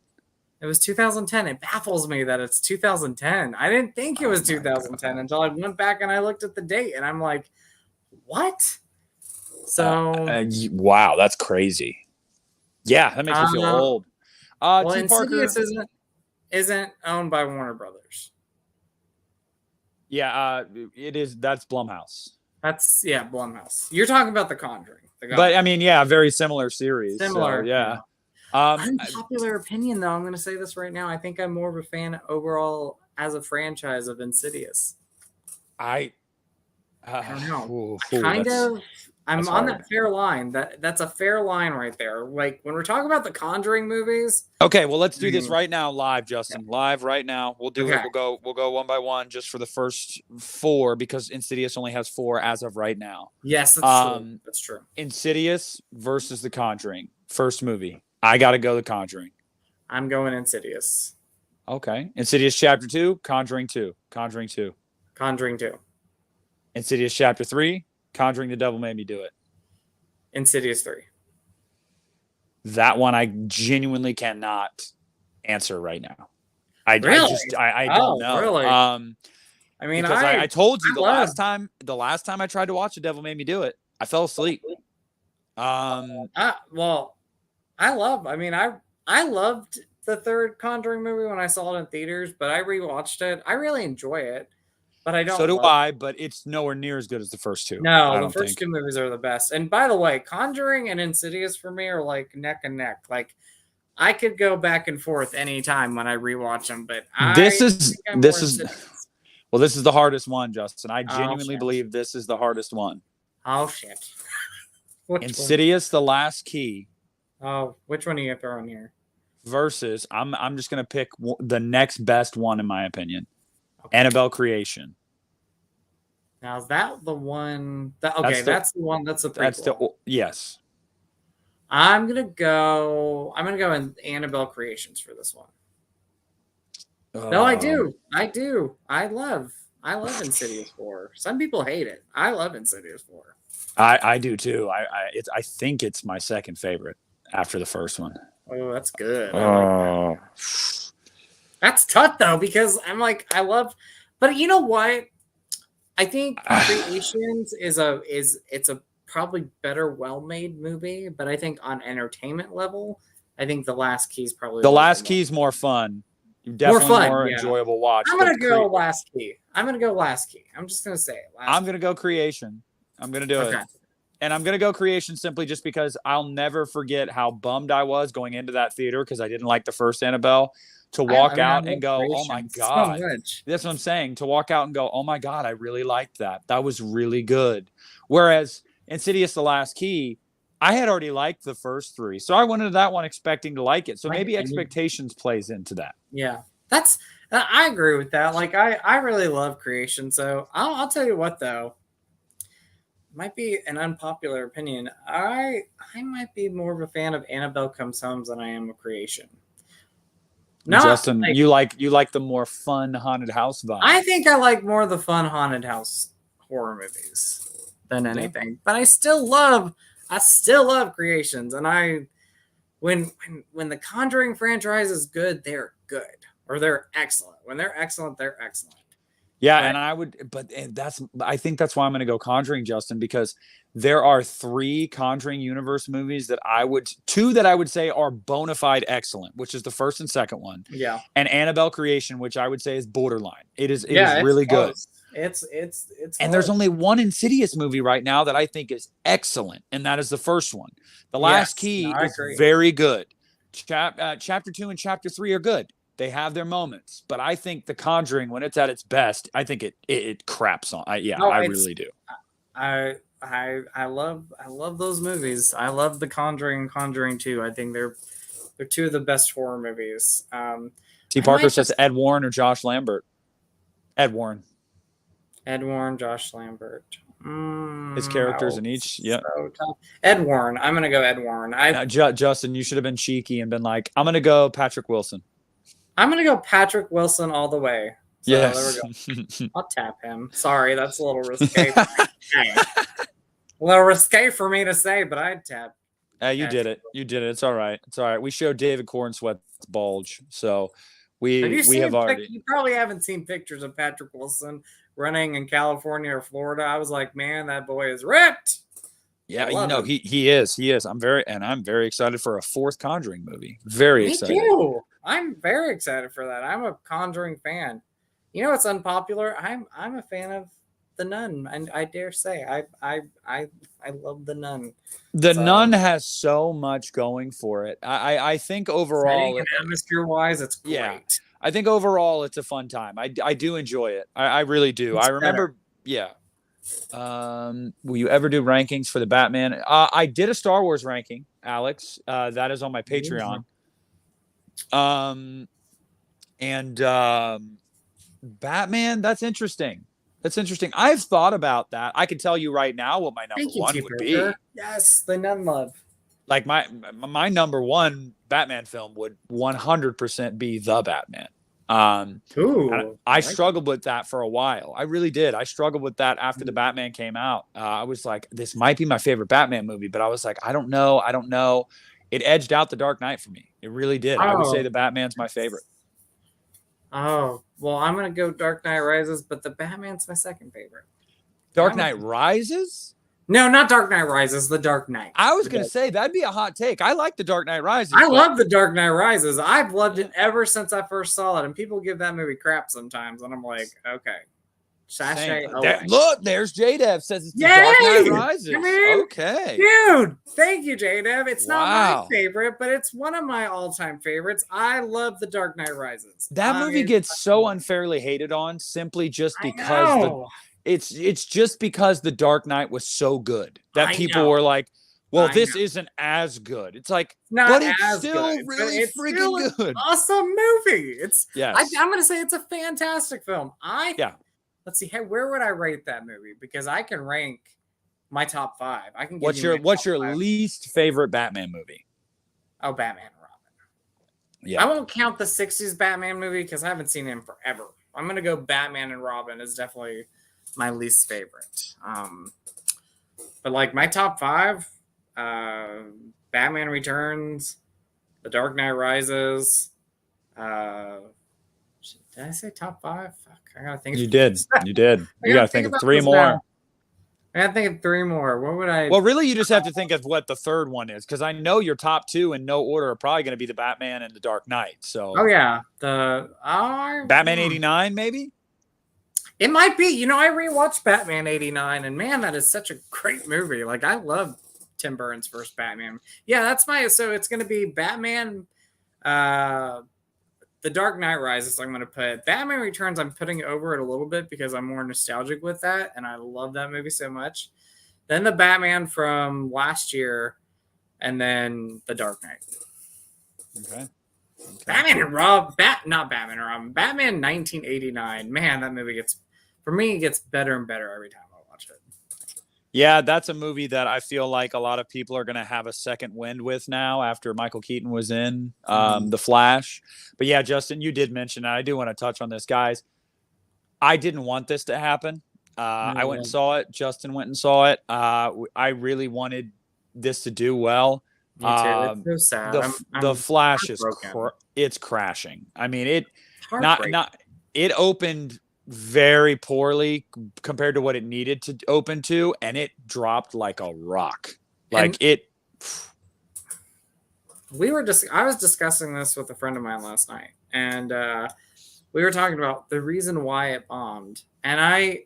It was 2010. It baffles me that it's 2010. I didn't think it was 2010 until I went back and I looked at the date and I'm like, what? So wow, that's crazy. Yeah, that makes me feel old. Well, Insidious isn't owned by Warner Brothers. Yeah, it is. That's Blumhouse. That's Blumhouse. You're talking about The Conjuring. But I mean, yeah, very similar series. Similar, so, yeah. Unpopular opinion, though. I'm going to say this right now. I think I'm more of a fan overall as a franchise of Insidious. I don't know. Kind of. I'm on that fair line. That's a fair line right there. Like when we're talking about the Conjuring movies. Okay, well, let's do this right now, live, Justin. Live right now. We'll do it. We'll go one by one just for the first 4 because Insidious only has 4 as of right now. Yes, that's true. That's true. Insidious versus The Conjuring. First movie. I got to go The Conjuring. I'm going Insidious. Okay. Insidious Chapter 2, Conjuring 2. Conjuring 2. Conjuring 2. Insidious Chapter 3, Conjuring the Devil Made Me Do It. Insidious 3. That one I genuinely cannot answer right now. I don't know. Really? I mean, I told you the last time I tried to watch The Devil Made Me Do It, I fell asleep. I loved the third Conjuring movie when I saw it in theaters, but I rewatched it. I really enjoy it. but I don't. So do love I, but it's nowhere near as good as the first two. No, the first two movies are the best. And by the way, Conjuring and Insidious for me are like neck and neck. Like I could go back and forth anytime when I rewatch them, but this is Insidious. Well, this is the hardest one, Justin. I genuinely believe this is the hardest one. Oh shit. Insidious, The Last Key. Oh, which one are you throwing here? Versus, I'm just gonna pick the next best one in my opinion. Okay. Annabelle Creation. Now is that the one? That's the one. That's the prequel. Yes. I'm gonna go in Annabelle Creations for this one. No, I do. I love Insidious 4. Some people hate it. I love Insidious 4. I do too. I think it's my second favorite after the first one. Oh, that's good. Like that. That's tough though, because I'm like, but you know what? I think Creations is a probably better, well-made movie, but I think on entertainment level, I think The Last Key is probably The Last Key is more fun. Definitely more enjoyable watch. I'm gonna go Last Key. I'm just gonna say it. I'm gonna go Creation. I'm gonna do it. And I'm going to go Creation simply just because I'll never forget how bummed I was going into that theater because I didn't like the first Annabelle. To walk out and go, oh my God. That's what I'm saying. To walk out and go, oh my God, I really liked that. That was really good. Whereas Insidious, The Last Key, I had already liked the first three. So I went into that one expecting to like it. So maybe expectations plays into that. Yeah. I agree with that. Like I really love Creation. So I'll tell you what though. Might be an unpopular opinion. I might be more of a fan of Annabelle Comes Home than I am of Creation. Justin, you like the more fun haunted house vibe. I think I like more of the fun haunted house horror movies than anything. But I still love Creations, and when the Conjuring franchise is good, they're good, or they're excellent. When they're excellent, they're excellent. Yeah, and I think that's why I'm going to go Conjuring, Justin, because there are 3 Conjuring universe movies that I would say are bona fide excellent, which is the first and second one. Yeah. And Annabelle Creation, which I would say is borderline. It is really good. It's and there's only one Insidious movie right now that I think is excellent, and that is the first one. The Last Key is very good. Chapter 2 and Chapter 3 are good. They have their moments, but I think The Conjuring, when it's at its best, I think it craps on. I really do. I love those movies. I love The Conjuring and Conjuring 2. I think they're 2 of the best horror movies. T. Parker says Ed Warren or Josh Lambert. Ed Warren, Josh Lambert. His characters in each. Yeah. So Ed Warren. I'm gonna go Ed Warren. Justin, you should have been cheeky and been like, I'm gonna go Patrick Wilson. I'm going to go Patrick Wilson all the way. So yes. There we go. I'll tap him. Sorry, that's a little risque. A little risque for me to say, but I'd tap. You did it. It's all right. We showed David Corenswet's bulge. So we have already. You probably haven't seen pictures of Patrick Wilson running in California or Florida. I was like, man, that boy is ripped. Yeah, he is. I'm very excited for a 4th Conjuring movie. Very excited. Me too. I'm very excited for that. I'm a Conjuring fan. You know what's unpopular? I'm a fan of The Nun, and I dare say I love The Nun. The Nun has so much going for it. I think overall, atmosphere wise, it's great. Yeah, I think overall it's a fun time. I do enjoy it. I really do. I remember. Yeah. Will you ever do rankings for the Batman? I did a Star Wars ranking, Alex. That is on my Patreon. Batman, that's interesting. I've thought about that. I can tell you right now what my number 1 would be. Yes, the Nun love. Like my number 1 Batman film would 100% be The Batman. I struggled with that for a while. I really did. I struggled with that after the Batman came out. I was like, this might be my favorite Batman movie, but I was like, I don't know. It edged out The Dark Knight for me. It really did. I would say the Batman's my favorite. Oh, well, I'm going to go Dark Knight Rises, but the Batman's my second favorite. Dark Knight Rises? No, not Dark Knight Rises, The Dark Knight. I was going to say, that'd be a hot take. I like The Dark Knight Rises. I love The Dark Knight Rises. I've loved it ever since I first saw it, and people give that movie crap sometimes, and I'm like, okay. Sashay Look, there's J-Dev says it's the Yay! Dark Knight Rises. I mean, Okay. Dude, thank you, J-Dev. It's not Wow. my favorite, but it's one of my all-time favorites. I love The Dark Knight Rises. That movie gets so unfairly hated on simply just because it's just because The Dark Knight was so good that people were like, well, this isn't as good. It's like, but it's still really freaking good. Awesome movie. It's yes. I'm gonna say it's a fantastic film. Let's see, hey, where would I rate that movie? Because I can rank my top 5. I can. What's your least favorite Batman movie? Oh, Batman and Robin. Yeah. I won't count the 60s Batman movie because I haven't seen him forever. I'm gonna go Batman and Robin is definitely my least favorite. But like my top 5. Batman Returns, The Dark Knight Rises. Did I say top 5? Fuck, I gotta think. You did. You gotta think of 3 more. Now. I gotta think of 3 more. What would I? Well, really, you just have to think of what the third one is, because I know your top 2 in no order are probably going to be the Batman and the Dark Knight. So. Oh yeah, Batman '89 maybe. It might be. I rewatched Batman '89, and man, that is such a great movie. Like I love Tim Burton's first Batman. Yeah, that's so it's going to be Batman, The Dark Knight Rises. I'm going to put Batman Returns. I'm putting over it a little bit because I'm more nostalgic with that, and I love that movie so much. Then the Batman from last year, and then The Dark Knight. Okay. Batman and Robin. Not Batman and Robin. Batman 1989. Man, that movie gets better and better every time I watch it. Yeah, that's a movie that I feel like a lot of people are going to have a second wind with now after Michael Keaton was in The Flash. But yeah, Justin, you did mention that. I do want to touch on this, guys. I didn't want this to happen. I went and saw it. Justin went and saw it. I really wanted this to do well. Me too. It's so sad. The Flash is it's crashing. I mean, it opened very poorly compared to what it needed to open to, and it dropped like a rock. I was discussing this with a friend of mine last night, and we were talking about the reason why it bombed. And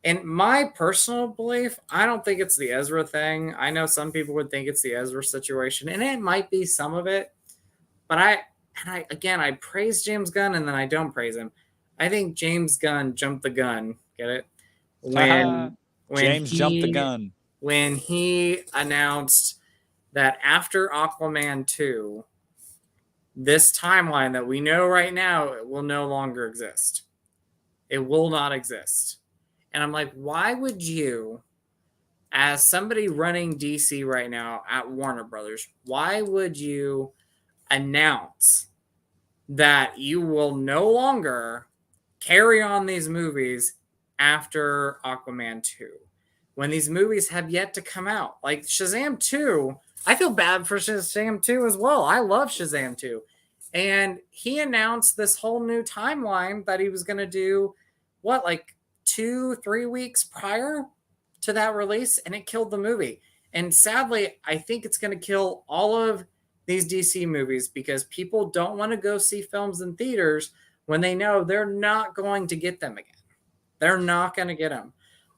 in my personal belief, I don't think it's the Ezra thing. I know some people would think it's the Ezra situation, and it might be some of it. But I praise James Gunn, and then I don't praise him. I think James Gunn jumped the gun. Get it? When James jumped the gun. When he announced that after Aquaman 2, this timeline that we know right now, it will no longer exist. It will not exist. And I'm like, why would you, as somebody running DC right now at Warner Brothers, why would you announce that you will no longer carry on these movies after Aquaman 2 when these movies have yet to come out? Like Shazam 2, I feel bad for Shazam 2 as well. I love Shazam 2. And he announced this whole new timeline that he was going to do, like 2-3 weeks prior to that release, and it killed the movie. And sadly, I think it's going to kill all of these DC movies because people don't want to go see films in theaters when they know they're not going to get them again. They're not going to get them.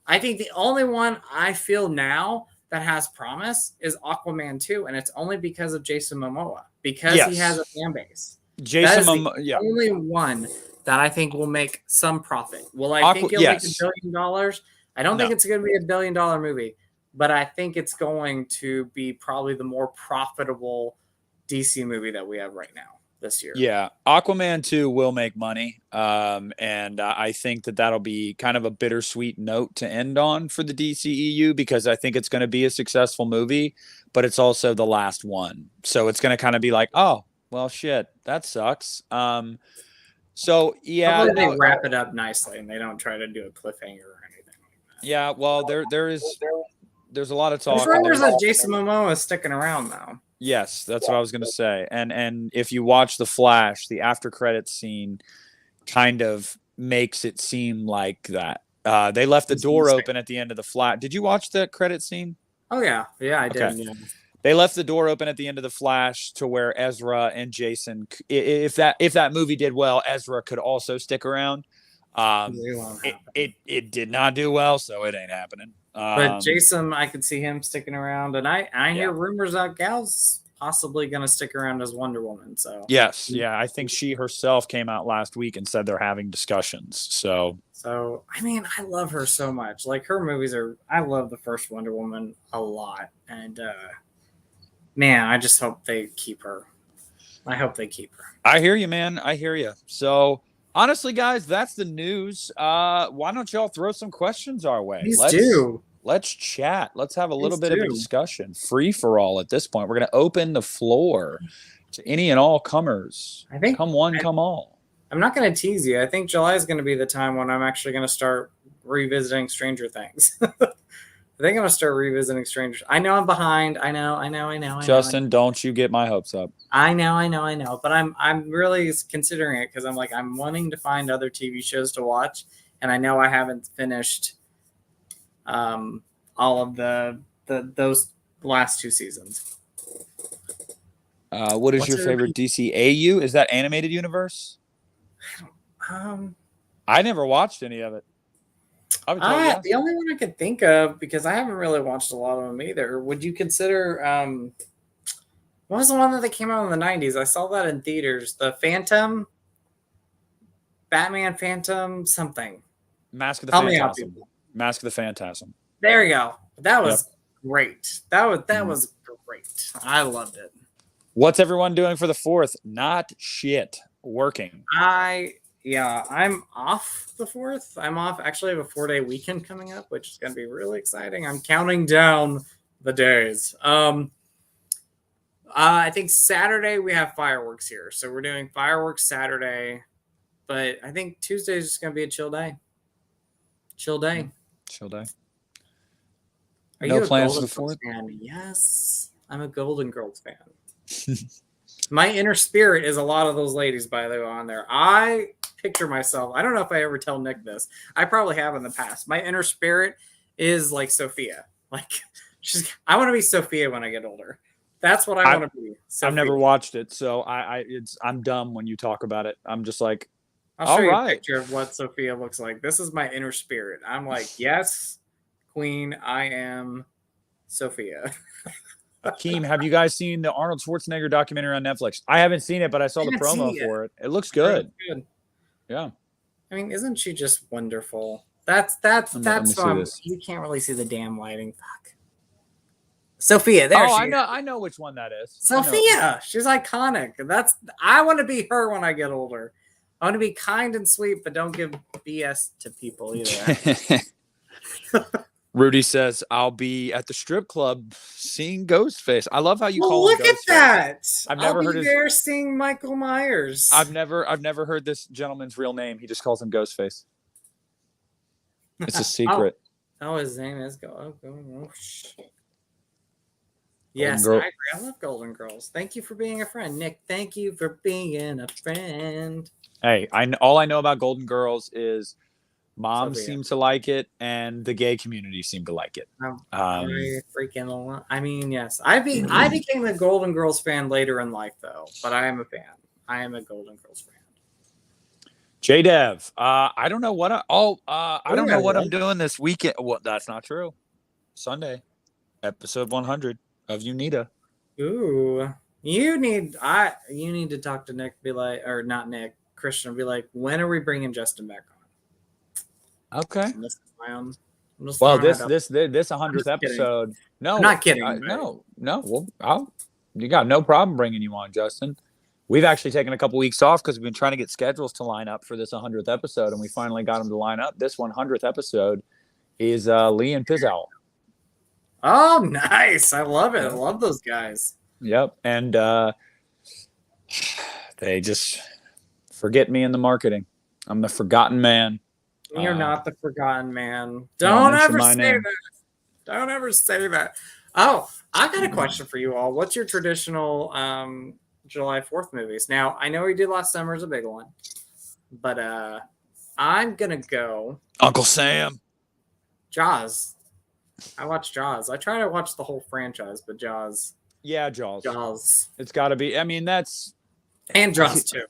I think the only one I feel now that has promise is Aquaman 2, and it's only because of Jason Momoa, because he has a fan base. Jason Momoa, only one that I think will make some profit. Will I think it'll make $1 billion? I don't think it's going to be $1 billion movie, but I think it's going to be probably the more profitable DC movie that we have right now this year. Yeah, Aquaman 2 will make money, and I think that'll be kind of a bittersweet note to end on for the DCEU because I think it's going to be a successful movie, but it's also the last one. So it's going to kind of be like, oh, well, shit, that sucks. So, yeah. Hopefully they wrap it up nicely and they don't try to do a cliffhanger or anything like that. Yeah, well, there's a lot of talk. There's that Jason Momoa is sticking around, though. Yes, that's what I was going to say. And if you watch The Flash, the after credits scene kind of makes it seem like that. They left the door open at the end of The Flash. Did you watch that credit scene? Oh, yeah. Yeah, I did. Okay. Yeah. They left the door open at the end of The Flash to where Ezra and Jason, if that movie did well, Ezra could also stick around. It did not do well, so it ain't happening. But Jason, I could see him sticking around, and I hear rumors that Gal's possibly going to stick around as Wonder Woman. So yes, I think she herself came out last week and said they're having discussions. So I mean, I love her so much. Like her movies I love the first Wonder Woman a lot, and man, I just hope they keep her. I hope they keep her. I hear you, man. I hear you. So honestly, guys, that's the news. Why don't y'all throw some questions our way? Let's chat. Let's have a little bit of a discussion. Free for all at this point. We're going to open the floor to any and all comers. I think come one, come all. I'm not going to tease you. I think July is going to be the time when I'm actually going to start revisiting Stranger Things. I think I'm going to start revisiting Stranger. I know I'm behind. I know. Justin, don't you get my hopes up. I know. But I'm really considering it because I'm wanting to find other TV shows to watch, and I know I haven't finished all of those last 2 seasons. What's your favorite DC AU? Is that animated universe? I never watched any of it. The only one I could think of, because I haven't really watched a lot of them either. Would you consider what was the one that came out in the 90s? I saw that in theaters. The Phantom, Batman Phantom something. Mask of the Phantasm. Mask of the Phantasm. There you go. That was great. That was great. I loved it. What's everyone doing for the 4th? Not shit. Working. I'm off the 4th. I'm off. Actually, I have a 4-day weekend coming up, which is going to be really exciting. I'm counting down the days. I think Saturday we have fireworks here, so we're doing fireworks Saturday. But I think Tuesday is just going to be a chill day. Chill day. Are you plans for the 4th? Fan? Yes, I'm a Golden Girls fan. My inner spirit is a lot of those ladies, by the way, on there. I picture myself. I don't know if I ever tell Nick this. I probably have in the past. My inner spirit is like Sophia. Like I want to be Sophia when I get older. That's what I want to be. Sophia. I've never watched it, so I'm dumb when you talk about it. I'm just like, I'll show you a picture of what Sophia looks like. This is my inner spirit. I'm like, yes, Queen, I am Sophia. Keem, have you guys seen the Arnold Schwarzenegger documentary on Netflix? I haven't seen it, but I saw the promo for it. It looks good. Yeah. I mean, isn't she just wonderful? That's you can't really see the damn lighting. Fuck. Sophia, there she is. I know which one that is. Sophia. She's iconic. I want to be her when I get older. I want to be kind and sweet, but don't give BS to people either. Rudy says, I'll be at the strip club seeing Ghostface. I love how you call him Ghostface. Look at that. I've never heard there seeing Michael Myers. I've never heard this gentleman's real name. He just calls him Ghostface. It's a secret. His name is Yes, I agree. I love Golden Girls. Thank you for being a friend. Nick, thank you for being a friend. Hey, all I know about Golden Girls is moms seem to like it, and the gay community seem to like it. I mean, yes. I became a Golden Girls fan later in life, though. But I am a fan. I am a Golden Girls fan. J-Dev, I don't know what I don't know what I'm doing this weekend. Well, that's not true. Sunday, episode 100 of Unita. Ooh, you need to talk to Nick. Be like, or not Nick, Christian. Be like, when are we bringing Justin back on? Okay. This is my own. Well, this 100th episode. No, I'm not kidding. No. Well, you got no problem bringing you on, Justin. We've actually taken a couple weeks off because we've been trying to get schedules to line up for this 100th episode, and we finally got them to line up. This 100th episode is Lee and Pizzow. Oh, nice! I love it. I love those guys. Yep, and they just forget me in the marketing. I'm the forgotten man. You're not the forgotten man. Don't ever say that. Don't ever say that. Oh, I got a question for you all. What's your traditional July 4th movies? Now, I know we did last summer is a big one, but I'm gonna go Uncle Sam. Jaws. I watch Jaws. I try to watch the whole franchise, but Jaws. Yeah, Jaws. Jaws. It's got to be. I mean, that's and Jaws too.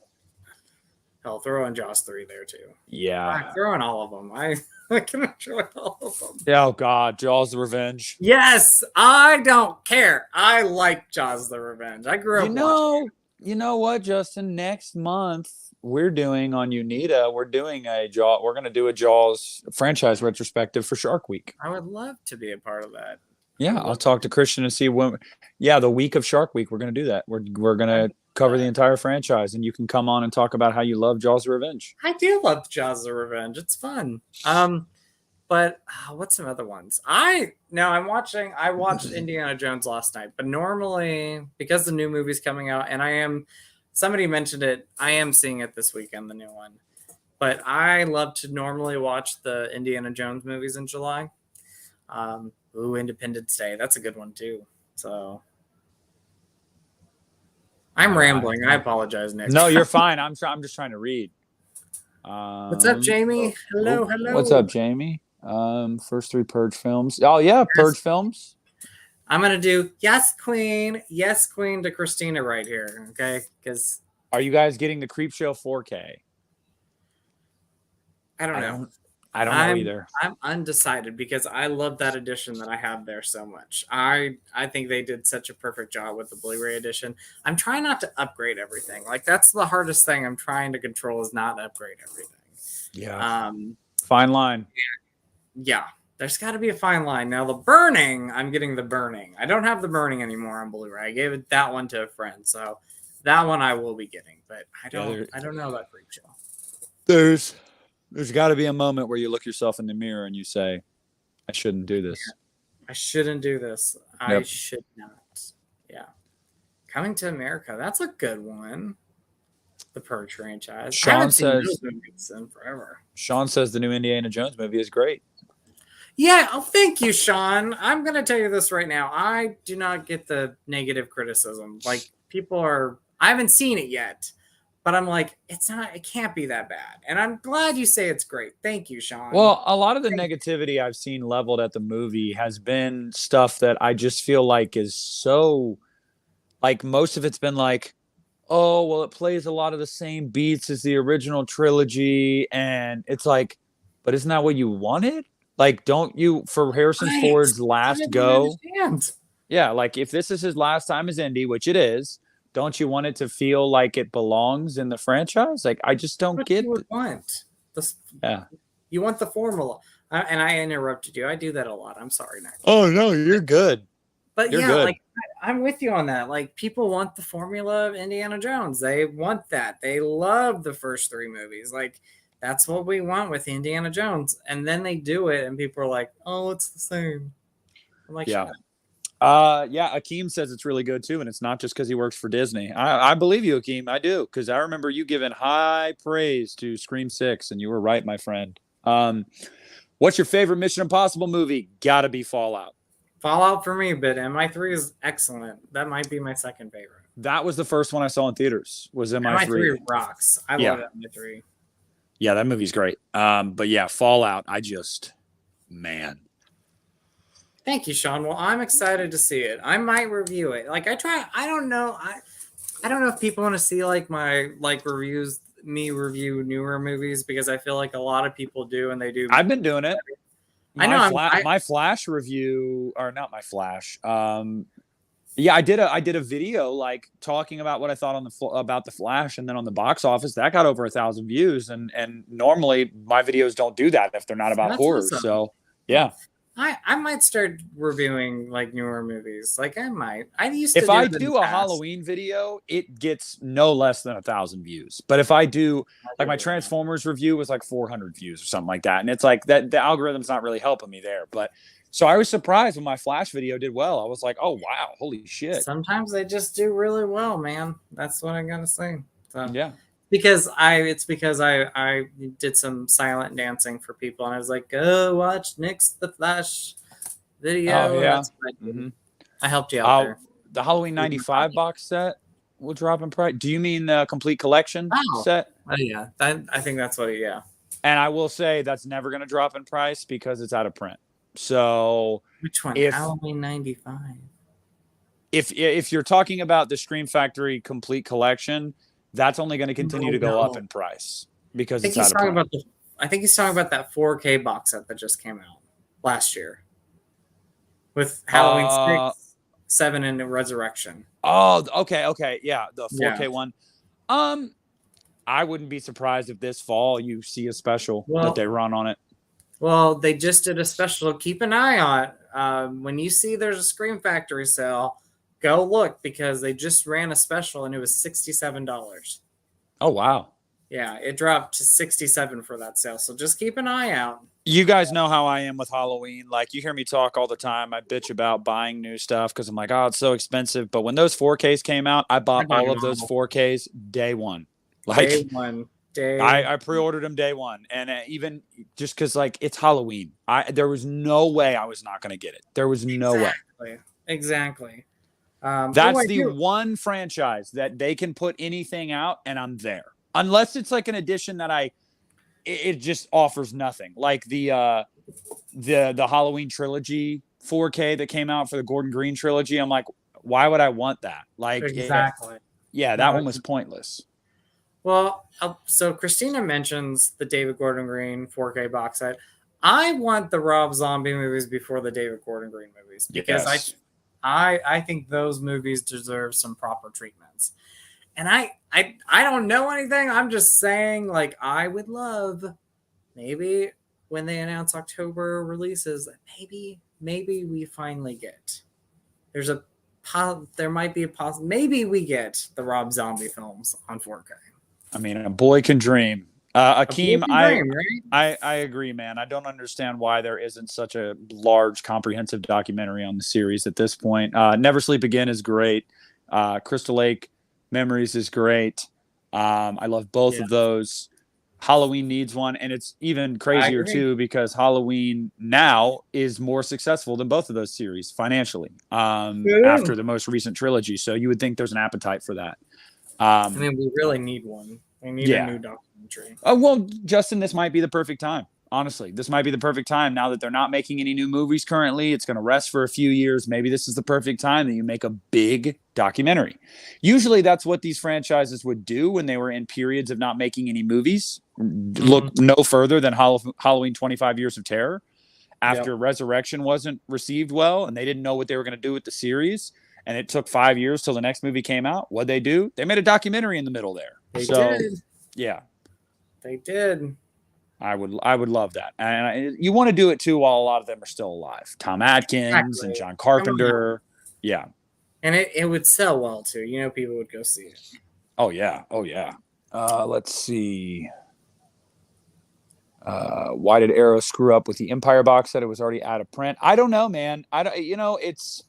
Hell, throw in Jaws 3 there too. Yeah. Throw in all of them. I can enjoy all of them. Oh God, Jaws the Revenge. Yes, I don't care. I like Jaws the Revenge. I grew up watching it. You know what, Justin? Next month we're doing on Unita. We're doing a Jaws. We're going to do a Jaws franchise retrospective for Shark Week. I would love to be a part of that. Yeah, I'll talk to Christian and see when. Yeah, the week of Shark Week, we're going to do that. We're going to cover the entire franchise, and you can come on and talk about how you love Jaws the Revenge. I do love Jaws the Revenge. It's fun. But what's some other ones? I watched Indiana Jones last night, but normally because the new movie's coming out, and somebody mentioned it, I am seeing it this weekend, the new one. But I love to normally watch the Indiana Jones movies in July. Independence Day, that's a good one too. So I'm rambling. I apologize, Nick. No, you're fine. I'm just trying to read. What's up, Jamie? Hello. What's up, Jamie? First 3 Purge films. Oh yeah, Purge films. I'm gonna do yes, Queen to Christina right here. Okay, because are you guys getting the Creepshow 4K? I don't know. I don't know either. I'm undecided because I love that edition that I have there so much. I think they did such a perfect job with the Blu-ray edition. I'm trying not to upgrade everything. Like that's the hardest thing I'm trying to control is not upgrade everything. Yeah. Fine line. Yeah. There's got to be a fine line. Now the Burning, I'm getting the Burning. I don't have the Burning anymore on Blu-ray. I gave that one to a friend, so that one I will be getting. But I don't know about Creepshow. There's got to be a moment where you look yourself in the mirror and you say, "I shouldn't do this. I shouldn't do this. I should not." Yeah. Coming to America. That's a good one. The Purge franchise. Sean says those movies in forever. Sean says the new Indiana Jones movie is great. Yeah, thank you, Sean. I'm going to tell you this right now. I do not get the negative criticism. Like, I haven't seen it yet, but I'm like, it can't be that bad. And I'm glad you say it's great. Thank you, Sean. Well, a lot of the negativity I've seen leveled at the movie has been stuff that I just feel like is so, like, most of it's been like, oh, well, it plays a lot of the same beats as the original trilogy. And it's like, but isn't that what you wanted? Like, don't you, for Harrison Ford's last go? Yeah, like if this is his last time as Indy, which it is, don't you want it to feel like it belongs in the franchise? Like, I just don't get it. Yeah. You want the formula. And I interrupted you. I do that a lot. I'm sorry, Nick. Oh, no, you're good. But you're good. Like, I'm with you on that. Like, people want the formula of Indiana Jones. They want that. They love the first 3 movies. Like, that's what we want with Indiana Jones. And then they do it, and people are like, oh, it's the same. I'm like, yeah. Akeem says it's really good, too, and it's not just because he works for Disney. I believe you, Akeem. I do, because I remember you giving high praise to Scream 6, and you were right, my friend. What's your favorite Mission Impossible movie? Gotta be Fallout. Fallout for me, but MI3 is excellent. That might be my second favorite. That was the first one I saw in theaters, was MI3. MI3 rocks. I love MI3. Yeah, that movie's great. But yeah, Fallout, man. Thank you, Sean. Well, I'm excited to see it. I might review it. Like I don't know. I don't know if people want to see like my reviews, me review newer movies, because I feel like a lot of people do, and they do. I've been doing it. I know. My Flash review, or not my Flash. Yeah, I did a video like talking about what I thought about the Flash, and then on the box office that got over 1,000 views, and normally my videos don't do that if they're not about horror. Awesome. So yeah, I might start reviewing like newer movies. Like I might. I used to. If I do a Halloween video, it gets no less than 1,000 views. But if I do like my Transformers review was like 400 views or something like that, and it's like that the algorithm's not really helping me there, but. So I was surprised when my Flash video did well. I was like, oh, wow, holy shit. Sometimes they just do really well, man. That's what I got to say. So, yeah. Because I did some silent dancing for people, and I was like, go watch Nick's The Flash video. Oh, yeah. That's what I did. I helped you out there. The Halloween 95 box set will drop in price. Do you mean the complete collection set? Oh, yeah. I think that's what, yeah. And I will say that's never going to drop in price because it's out of print. So which one? Halloween 95. If you're talking about the Scream Factory complete collection, That's only going to continue to go up in price because it's out of print. I think he's talking about that 4K box set that just came out last year with Halloween 6, 7, and Resurrection. Oh, okay, yeah, the 4K one. I wouldn't be surprised if this fall you see a special that they run on it. Well, they just did a special. Keep an eye on it. When you see there's a Scream Factory sale, go look because they just ran a special and it was $67. Oh, wow. Yeah, it dropped to $67 for that sale. So just keep an eye out. You guys know how I am with Halloween. Like, you hear me talk all the time. I bitch about buying new stuff because I'm like, oh, it's so expensive. But when those 4Ks came out, I bought all of those 4Ks day one. Like, day one. I pre-ordered them day one. And even just because, like, it's Halloween. There was no way I was not going to get it. There was no way. Exactly. That's the one franchise that they can put anything out and I'm there. Unless it's like an edition that it just offers nothing. Like the Halloween trilogy 4K that came out for the Gordon Green trilogy. I'm like, why would I want that? Like, exactly. That one was pointless. Well, so Christina mentions the David Gordon Green 4K box set. I want the Rob Zombie movies before the David Gordon Green movies because I think those movies deserve some proper treatments. And I don't know anything. I'm just saying, like, I would love maybe when they announce October releases, maybe we finally get. There might be a possible. Maybe we get the Rob Zombie films on 4K. I mean, a boy can dream. Akeem, right? I agree, man. I don't understand why there isn't such a large, comprehensive documentary on the series at this point. Never Sleep Again is great. Crystal Lake Memories is great. I love both of those. Halloween needs one, and it's even crazier too because Halloween now is more successful than both of those series financially after the most recent trilogy. So you would think there's an appetite for that. I mean, we really need one. We need a new documentary. Oh, well, Justin, this might be the perfect time. Honestly, this might be the perfect time now that they're not making any new movies currently. It's going to rest for a few years. Maybe this is the perfect time that you make a big documentary. Usually that's what these franchises would do when they were in periods of not making any movies. Look no further than Halloween 25 Years of Terror. After Resurrection wasn't received well and they didn't know what they were going to do with the series, and it took 5 years till the next movie came out, what'd they do? They made a documentary in the middle there. They did. Yeah. They did. I would love that. And you want to do it too while a lot of them are still alive. Tom Atkins and John Carpenter. Yeah. And it would sell well too. You know, people would go see it. Oh yeah. Let's see. Why did Arrow screw up with the Empire box set? It was already out of print. I don't know, man. It's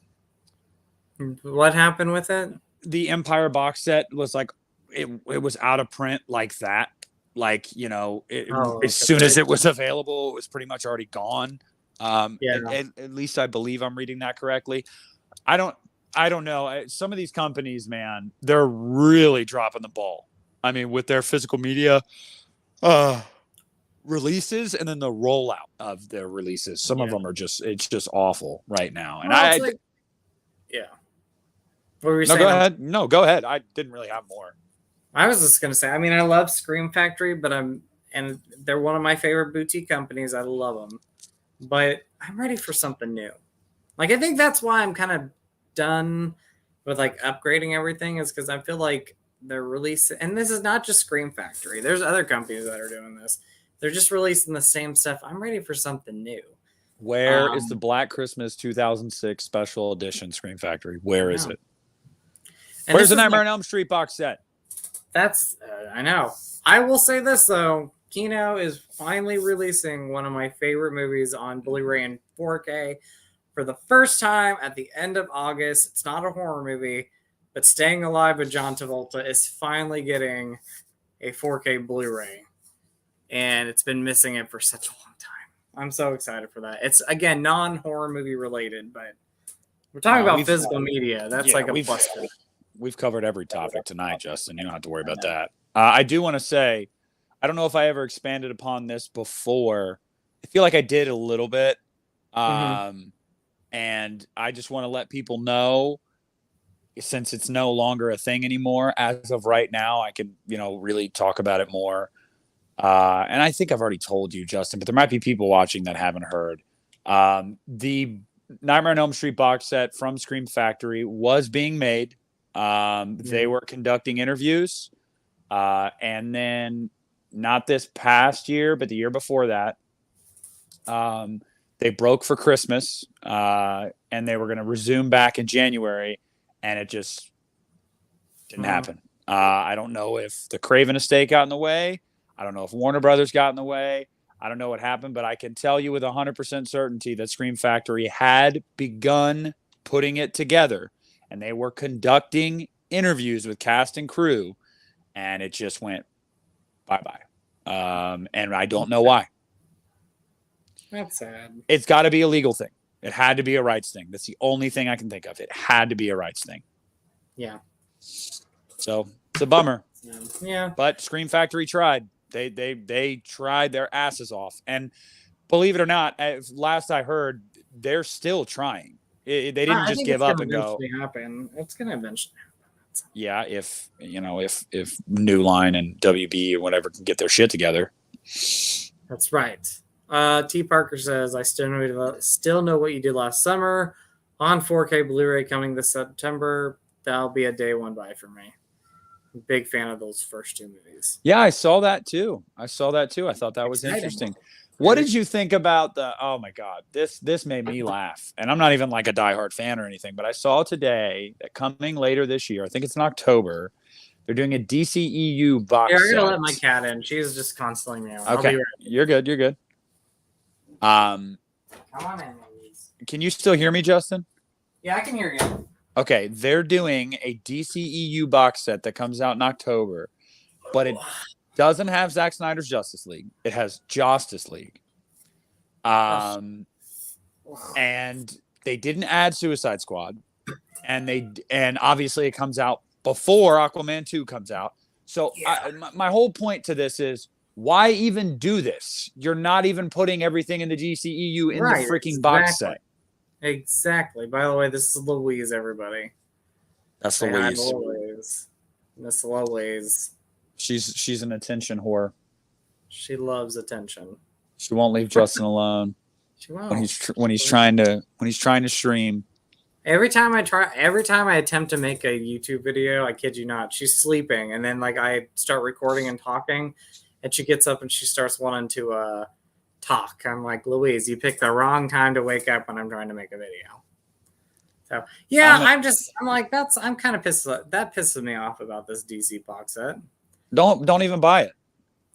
what happened with it? The Empire box set was like it was out of print like that. Like, as soon as it was available, it was pretty much already gone. At least I believe I'm reading that correctly. I don't know. Some of these companies, man, they're really dropping the ball. I mean, with their physical media releases and then the rollout of their releases. Some of them are it's just awful right now. And What were you saying? Go ahead. No, go ahead. I didn't really have more. I was just gonna say, I mean, I love Scream Factory, and they're one of my favorite boutique companies. I love them, but I'm ready for something new. Like, I think that's why I'm kind of done with like upgrading everything, is because I feel like they're releasing, and this is not just Scream Factory. There's other companies that are doing this. They're just releasing the same stuff. I'm ready for something new. Where is the Black Christmas 2006 special edition Scream Factory? Where is it? And where's the Nightmare on Elm Street box set? That's, I know. I will say this, though. Kino is finally releasing one of my favorite movies on Blu-ray and 4K for the first time at the end of August. It's not a horror movie, but Staying Alive with John Travolta is finally getting a 4K Blu-ray. And it's been missing it for such a long time. I'm so excited for that. It's, again, non-horror movie related, but we're talking about physical media. That's like a plus. We've covered every topic tonight, Justin. You don't have to worry about that. I do want to say, I don't know if I ever expanded upon this before. I feel like I did a little bit. And I just want to let people know since it's no longer a thing anymore, as of right now, I could, really talk about it more. And I think I've already told you, Justin, but there might be people watching that haven't heard. The Nightmare on Elm Street box set from Scream Factory was being made. They were conducting interviews. And then not this past year, but the year before that, they broke for Christmas, and they were going to resume back in January, and it just didn't happen. I don't know if the Craven estate got in the way. I don't know if Warner Brothers got in the way. I don't know what happened, but I can tell you with 100% certainty that Scream Factory had begun putting it together, and they were conducting interviews with cast and crew, and it just went bye-bye. And I don't know why. That's sad. It's got to be a legal thing. It had to be a rights thing. That's the only thing I can think of. It had to be a rights thing. Yeah. So it's a bummer. Yeah. But Scream Factory tried. They tried their asses off. And believe it or not, last I heard, they're still trying. They didn't just give up and go. Happen. It's going to eventually happen. Yeah, if New Line and WB or whatever can get their shit together. That's right. T. Parker says, I still know what you did last summer on 4K Blu-ray coming this September. That'll be a day one buy for me. Big fan of those first two movies. Yeah, I saw that too. I thought that was interesting. What did you think about oh my God, this made me laugh. And I'm not even like a diehard fan or anything, but I saw today that coming later this year, I think it's in October, they're doing a DCEU box set. I'm going to let my cat in. She's just constantly meowing. Okay, you're good. Come on in, ladies. Can you still hear me, Justin? Yeah, I can hear you. Okay, they're doing a DCEU box set that comes out in October, but it doesn't have Zack Snyder's Justice League. It has Justice League. And they didn't add Suicide Squad, and obviously it comes out before Aquaman 2 comes out. So my whole point to this is, why even do this? You're not even putting everything in the DCEU in the freaking box set. Exactly. By the way, this is Louise, everybody. That's Louise. Miss Louise. She's an attention whore. She loves attention. She won't leave Justin alone. She won't. When he's trying to stream. Every time I attempt to make a YouTube video, I kid you not, she's sleeping, and then like I start recording and talking, and she gets up and she starts wanting to talk. I'm like, Louise, you picked the wrong time to wake up when I'm trying to make a video. So yeah, I'm kind of pissed. That pisses me off about this DC box set. Don't even buy it.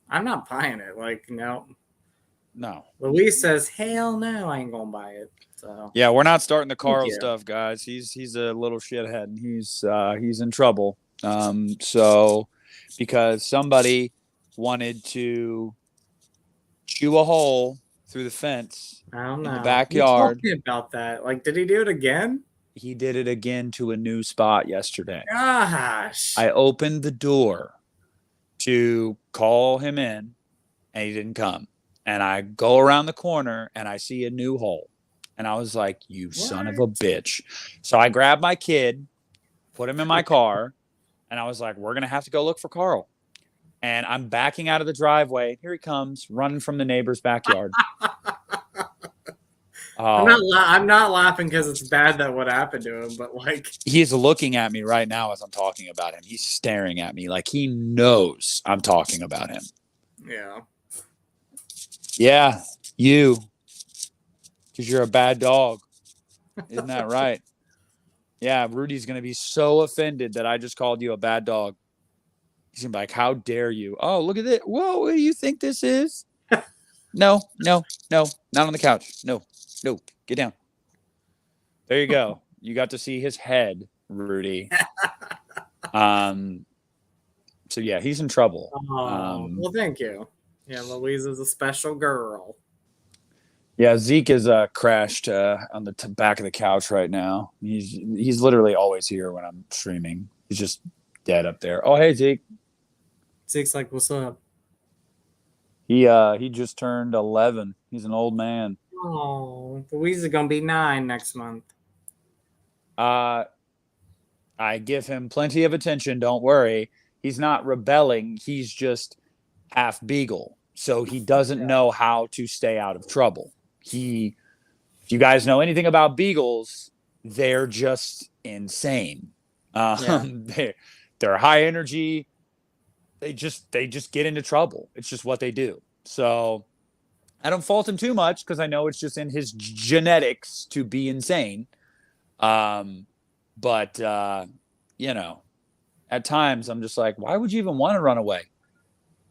I'm not buying it. Like, no. Louise says, hell no, I ain't gonna buy it. So yeah, we're not starting the Carl stuff, guys. He's a little shithead, and he's in trouble. So because somebody wanted to chew a hole through the fence in the backyard. You told me about that. Like, did he do it again? He did it again to a new spot yesterday. Gosh. I opened the door to call him in, and he didn't come. And I go around the corner, and I see a new hole. And I was like, you son of a bitch. So I grabbed my kid, put him in my car, and I was like, we're going to have to go look for Carl. And I'm backing out of the driveway. Here he comes, running from the neighbor's backyard. I'm not laughing because it's bad that what happened to him, but like he's looking at me right now as I'm talking about him. He's staring at me like he knows I'm talking about him. Yeah. Yeah, you. Because you're a bad dog. Isn't that right? Yeah, Rudy's going to be so offended that I just called you a bad dog. He's going to be like, how dare you? Oh, look at it. Whoa, what do you think this is? No, not on the couch. No, get down. There you go. You got to see his head, Rudy. So, yeah, he's in trouble. Well, thank you. Yeah, Louise is a special girl. Yeah, Zeke is crashed on the back of the couch right now. He's literally always here when I'm streaming. He's just dead up there. Oh, hey, Zeke. Zeke's like, what's up? He just turned 11. He's an old man. Oh, Louise is gonna be 9 next month. I I give him plenty of attention. Don't worry. He's not rebelling. He's just half beagle. So he doesn't know how to stay out of trouble. If you guys know anything about beagles, they're just insane. They're high energy. They just get into trouble. It's just what they do. So I don't fault him too much because I know it's just in his genetics to be insane. But at times I'm just like, why would you even want to run away?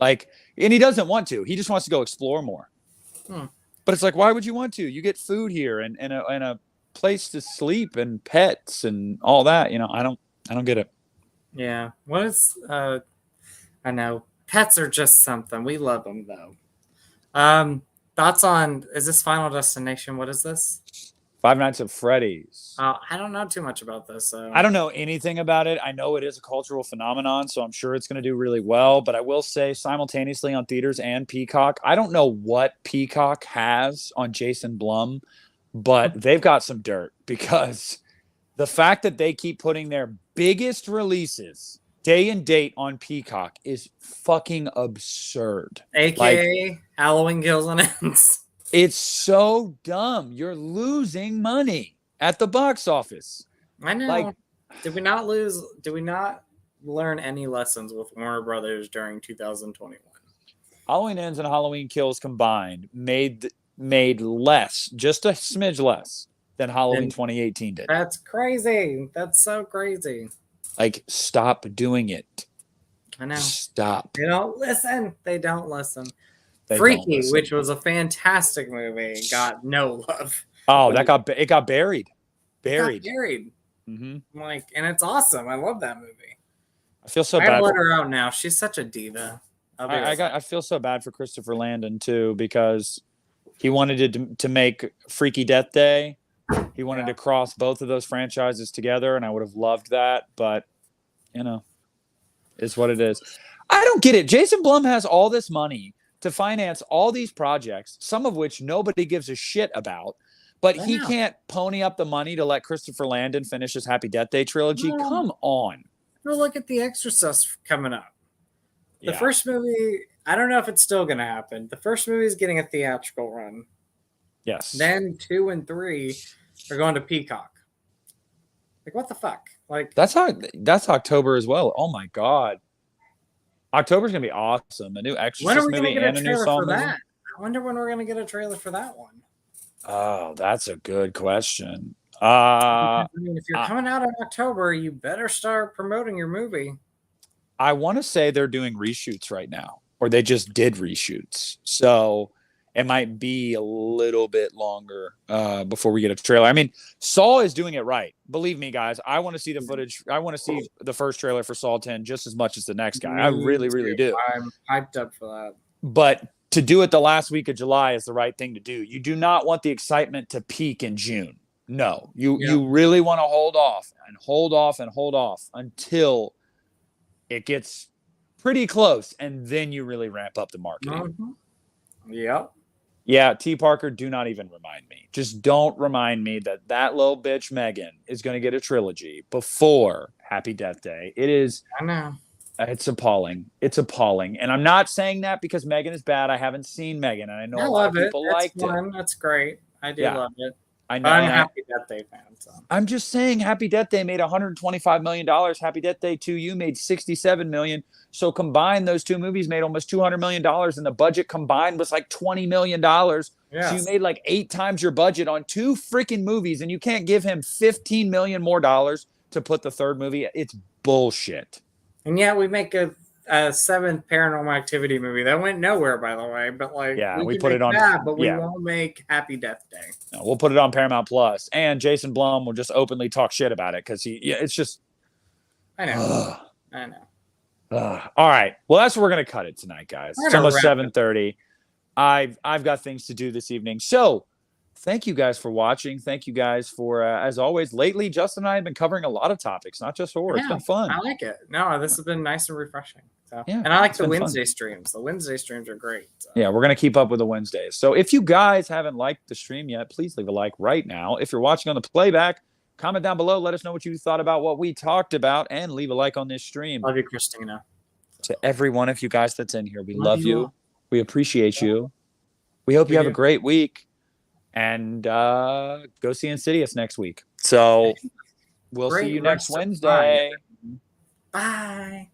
Like, and he doesn't want to. He just wants to go explore more. But it's like, why would you want to? You get food here and a place to sleep and pets and all that. I don't get it. Yeah. What is I know pets are just something. We love them though. Thoughts on, is this Final Destination? What is this? Five Nights at Freddy's. I don't know too much about this. So. I don't know anything about it. I know it is a cultural phenomenon, so I'm sure it's going to do really well. But I will say simultaneously on theaters and Peacock, I don't know what Peacock has on Jason Blum, but they've got some dirt because the fact that they keep putting their biggest releases day and date on Peacock is fucking absurd. AKA Halloween Kills and Ends. It's so dumb. You're losing money at the box office. I know. Did we not learn any lessons with Warner Brothers during 2021? Halloween Ends and Halloween Kills combined made less, just a smidge less than Halloween 2018 did. That's crazy. That's so crazy. Stop doing it. I know. Stop. They don't listen. Freaky, which was a fantastic movie, got no love. Oh, it got buried. Mm-hmm. And it's awesome. I love that movie. I feel so bad. I let her out now. She's such a diva. I feel so bad for Christopher Landon too because he wanted to make Freaky Death Day. He wanted to cross both of those franchises together, and I would have loved that. But it's what it is. I don't get it. Jason Blum has all this money to finance all these projects, some of which nobody gives a shit about, but he can't pony up the money to let Christopher Landon finish his Happy Death Day trilogy. Come on. Well, look at The Exorcist coming up. The first movie, I don't know if it's still going to happen. The first movie is getting a theatrical run. Yes. Then 2 and 3 are going to Peacock. What the fuck? That's October as well. Oh my God. October's gonna be awesome. A new Exorcist movie and a new Saw movie. I wonder when we're gonna get a trailer for that one. Oh, that's a good question. If you're coming out in October, you better start promoting your movie. I want to say they're doing reshoots right now, or they just did reshoots. So it might be a little bit longer before we get a trailer. I mean, Saw is doing it right. Believe me, guys. I want to see the footage. I want to see the first trailer for Saw 10 just as much as the next guy. I really, really do. I'm hyped up for that. But to do it the last week of July is the right thing to do. You do not want the excitement to peak in June. No. You really want to hold off until it gets pretty close, and then you really ramp up the marketing. Mm-hmm. Yep. Yeah, T. Parker, do not even remind me. Just don't remind me that little bitch Megan is going to get a trilogy before Happy Death Day. It is. I know. It's appalling. It's appalling. And I'm not saying that because Megan is bad. I haven't seen Megan, and I know a lot of people liked it. That's great. I do love it. I know. I'm a Happy Death Day fan. So. I'm just saying Happy Death Day made $125 million. Happy Death Day 2U made $67 million. So combined, those two movies made almost $200 million, and the budget combined was like $20 million. Yes. So you made like 8 times your budget on 2 freaking movies, and you can't give him $15 million more to put the third movie. It's bullshit. And yeah, we make a 7th Paranormal Activity movie that went nowhere, by the way. But we put it on. But we won't make Happy Death Day. No, we'll put it on Paramount Plus, and Jason Blum will just openly talk shit about it because it's just. I know. I know. All right. Well, that's where we're gonna cut it tonight, guys. It's almost 7:30. I've got things to do this evening. So thank you guys for watching. Thank you guys for as always. Lately, Justin and I have been covering a lot of topics, not just horror. It's been fun. I like it. No, this has been nice and refreshing. So, and I like the Wednesday streams. The Wednesday streams are great. So. Yeah, we're gonna keep up with the Wednesdays. So if you guys haven't liked the stream yet, please leave a like right now. If you're watching on the playback, comment down below. Let us know what you thought about what we talked about, and leave a like on this stream. Love you, Christina. To every one of you guys that's in here, we Love love you you. all. We appreciate you. We hope We you have do. a great week, and go see Insidious next week. So we'll see Great you next rest of Wednesday. Bye.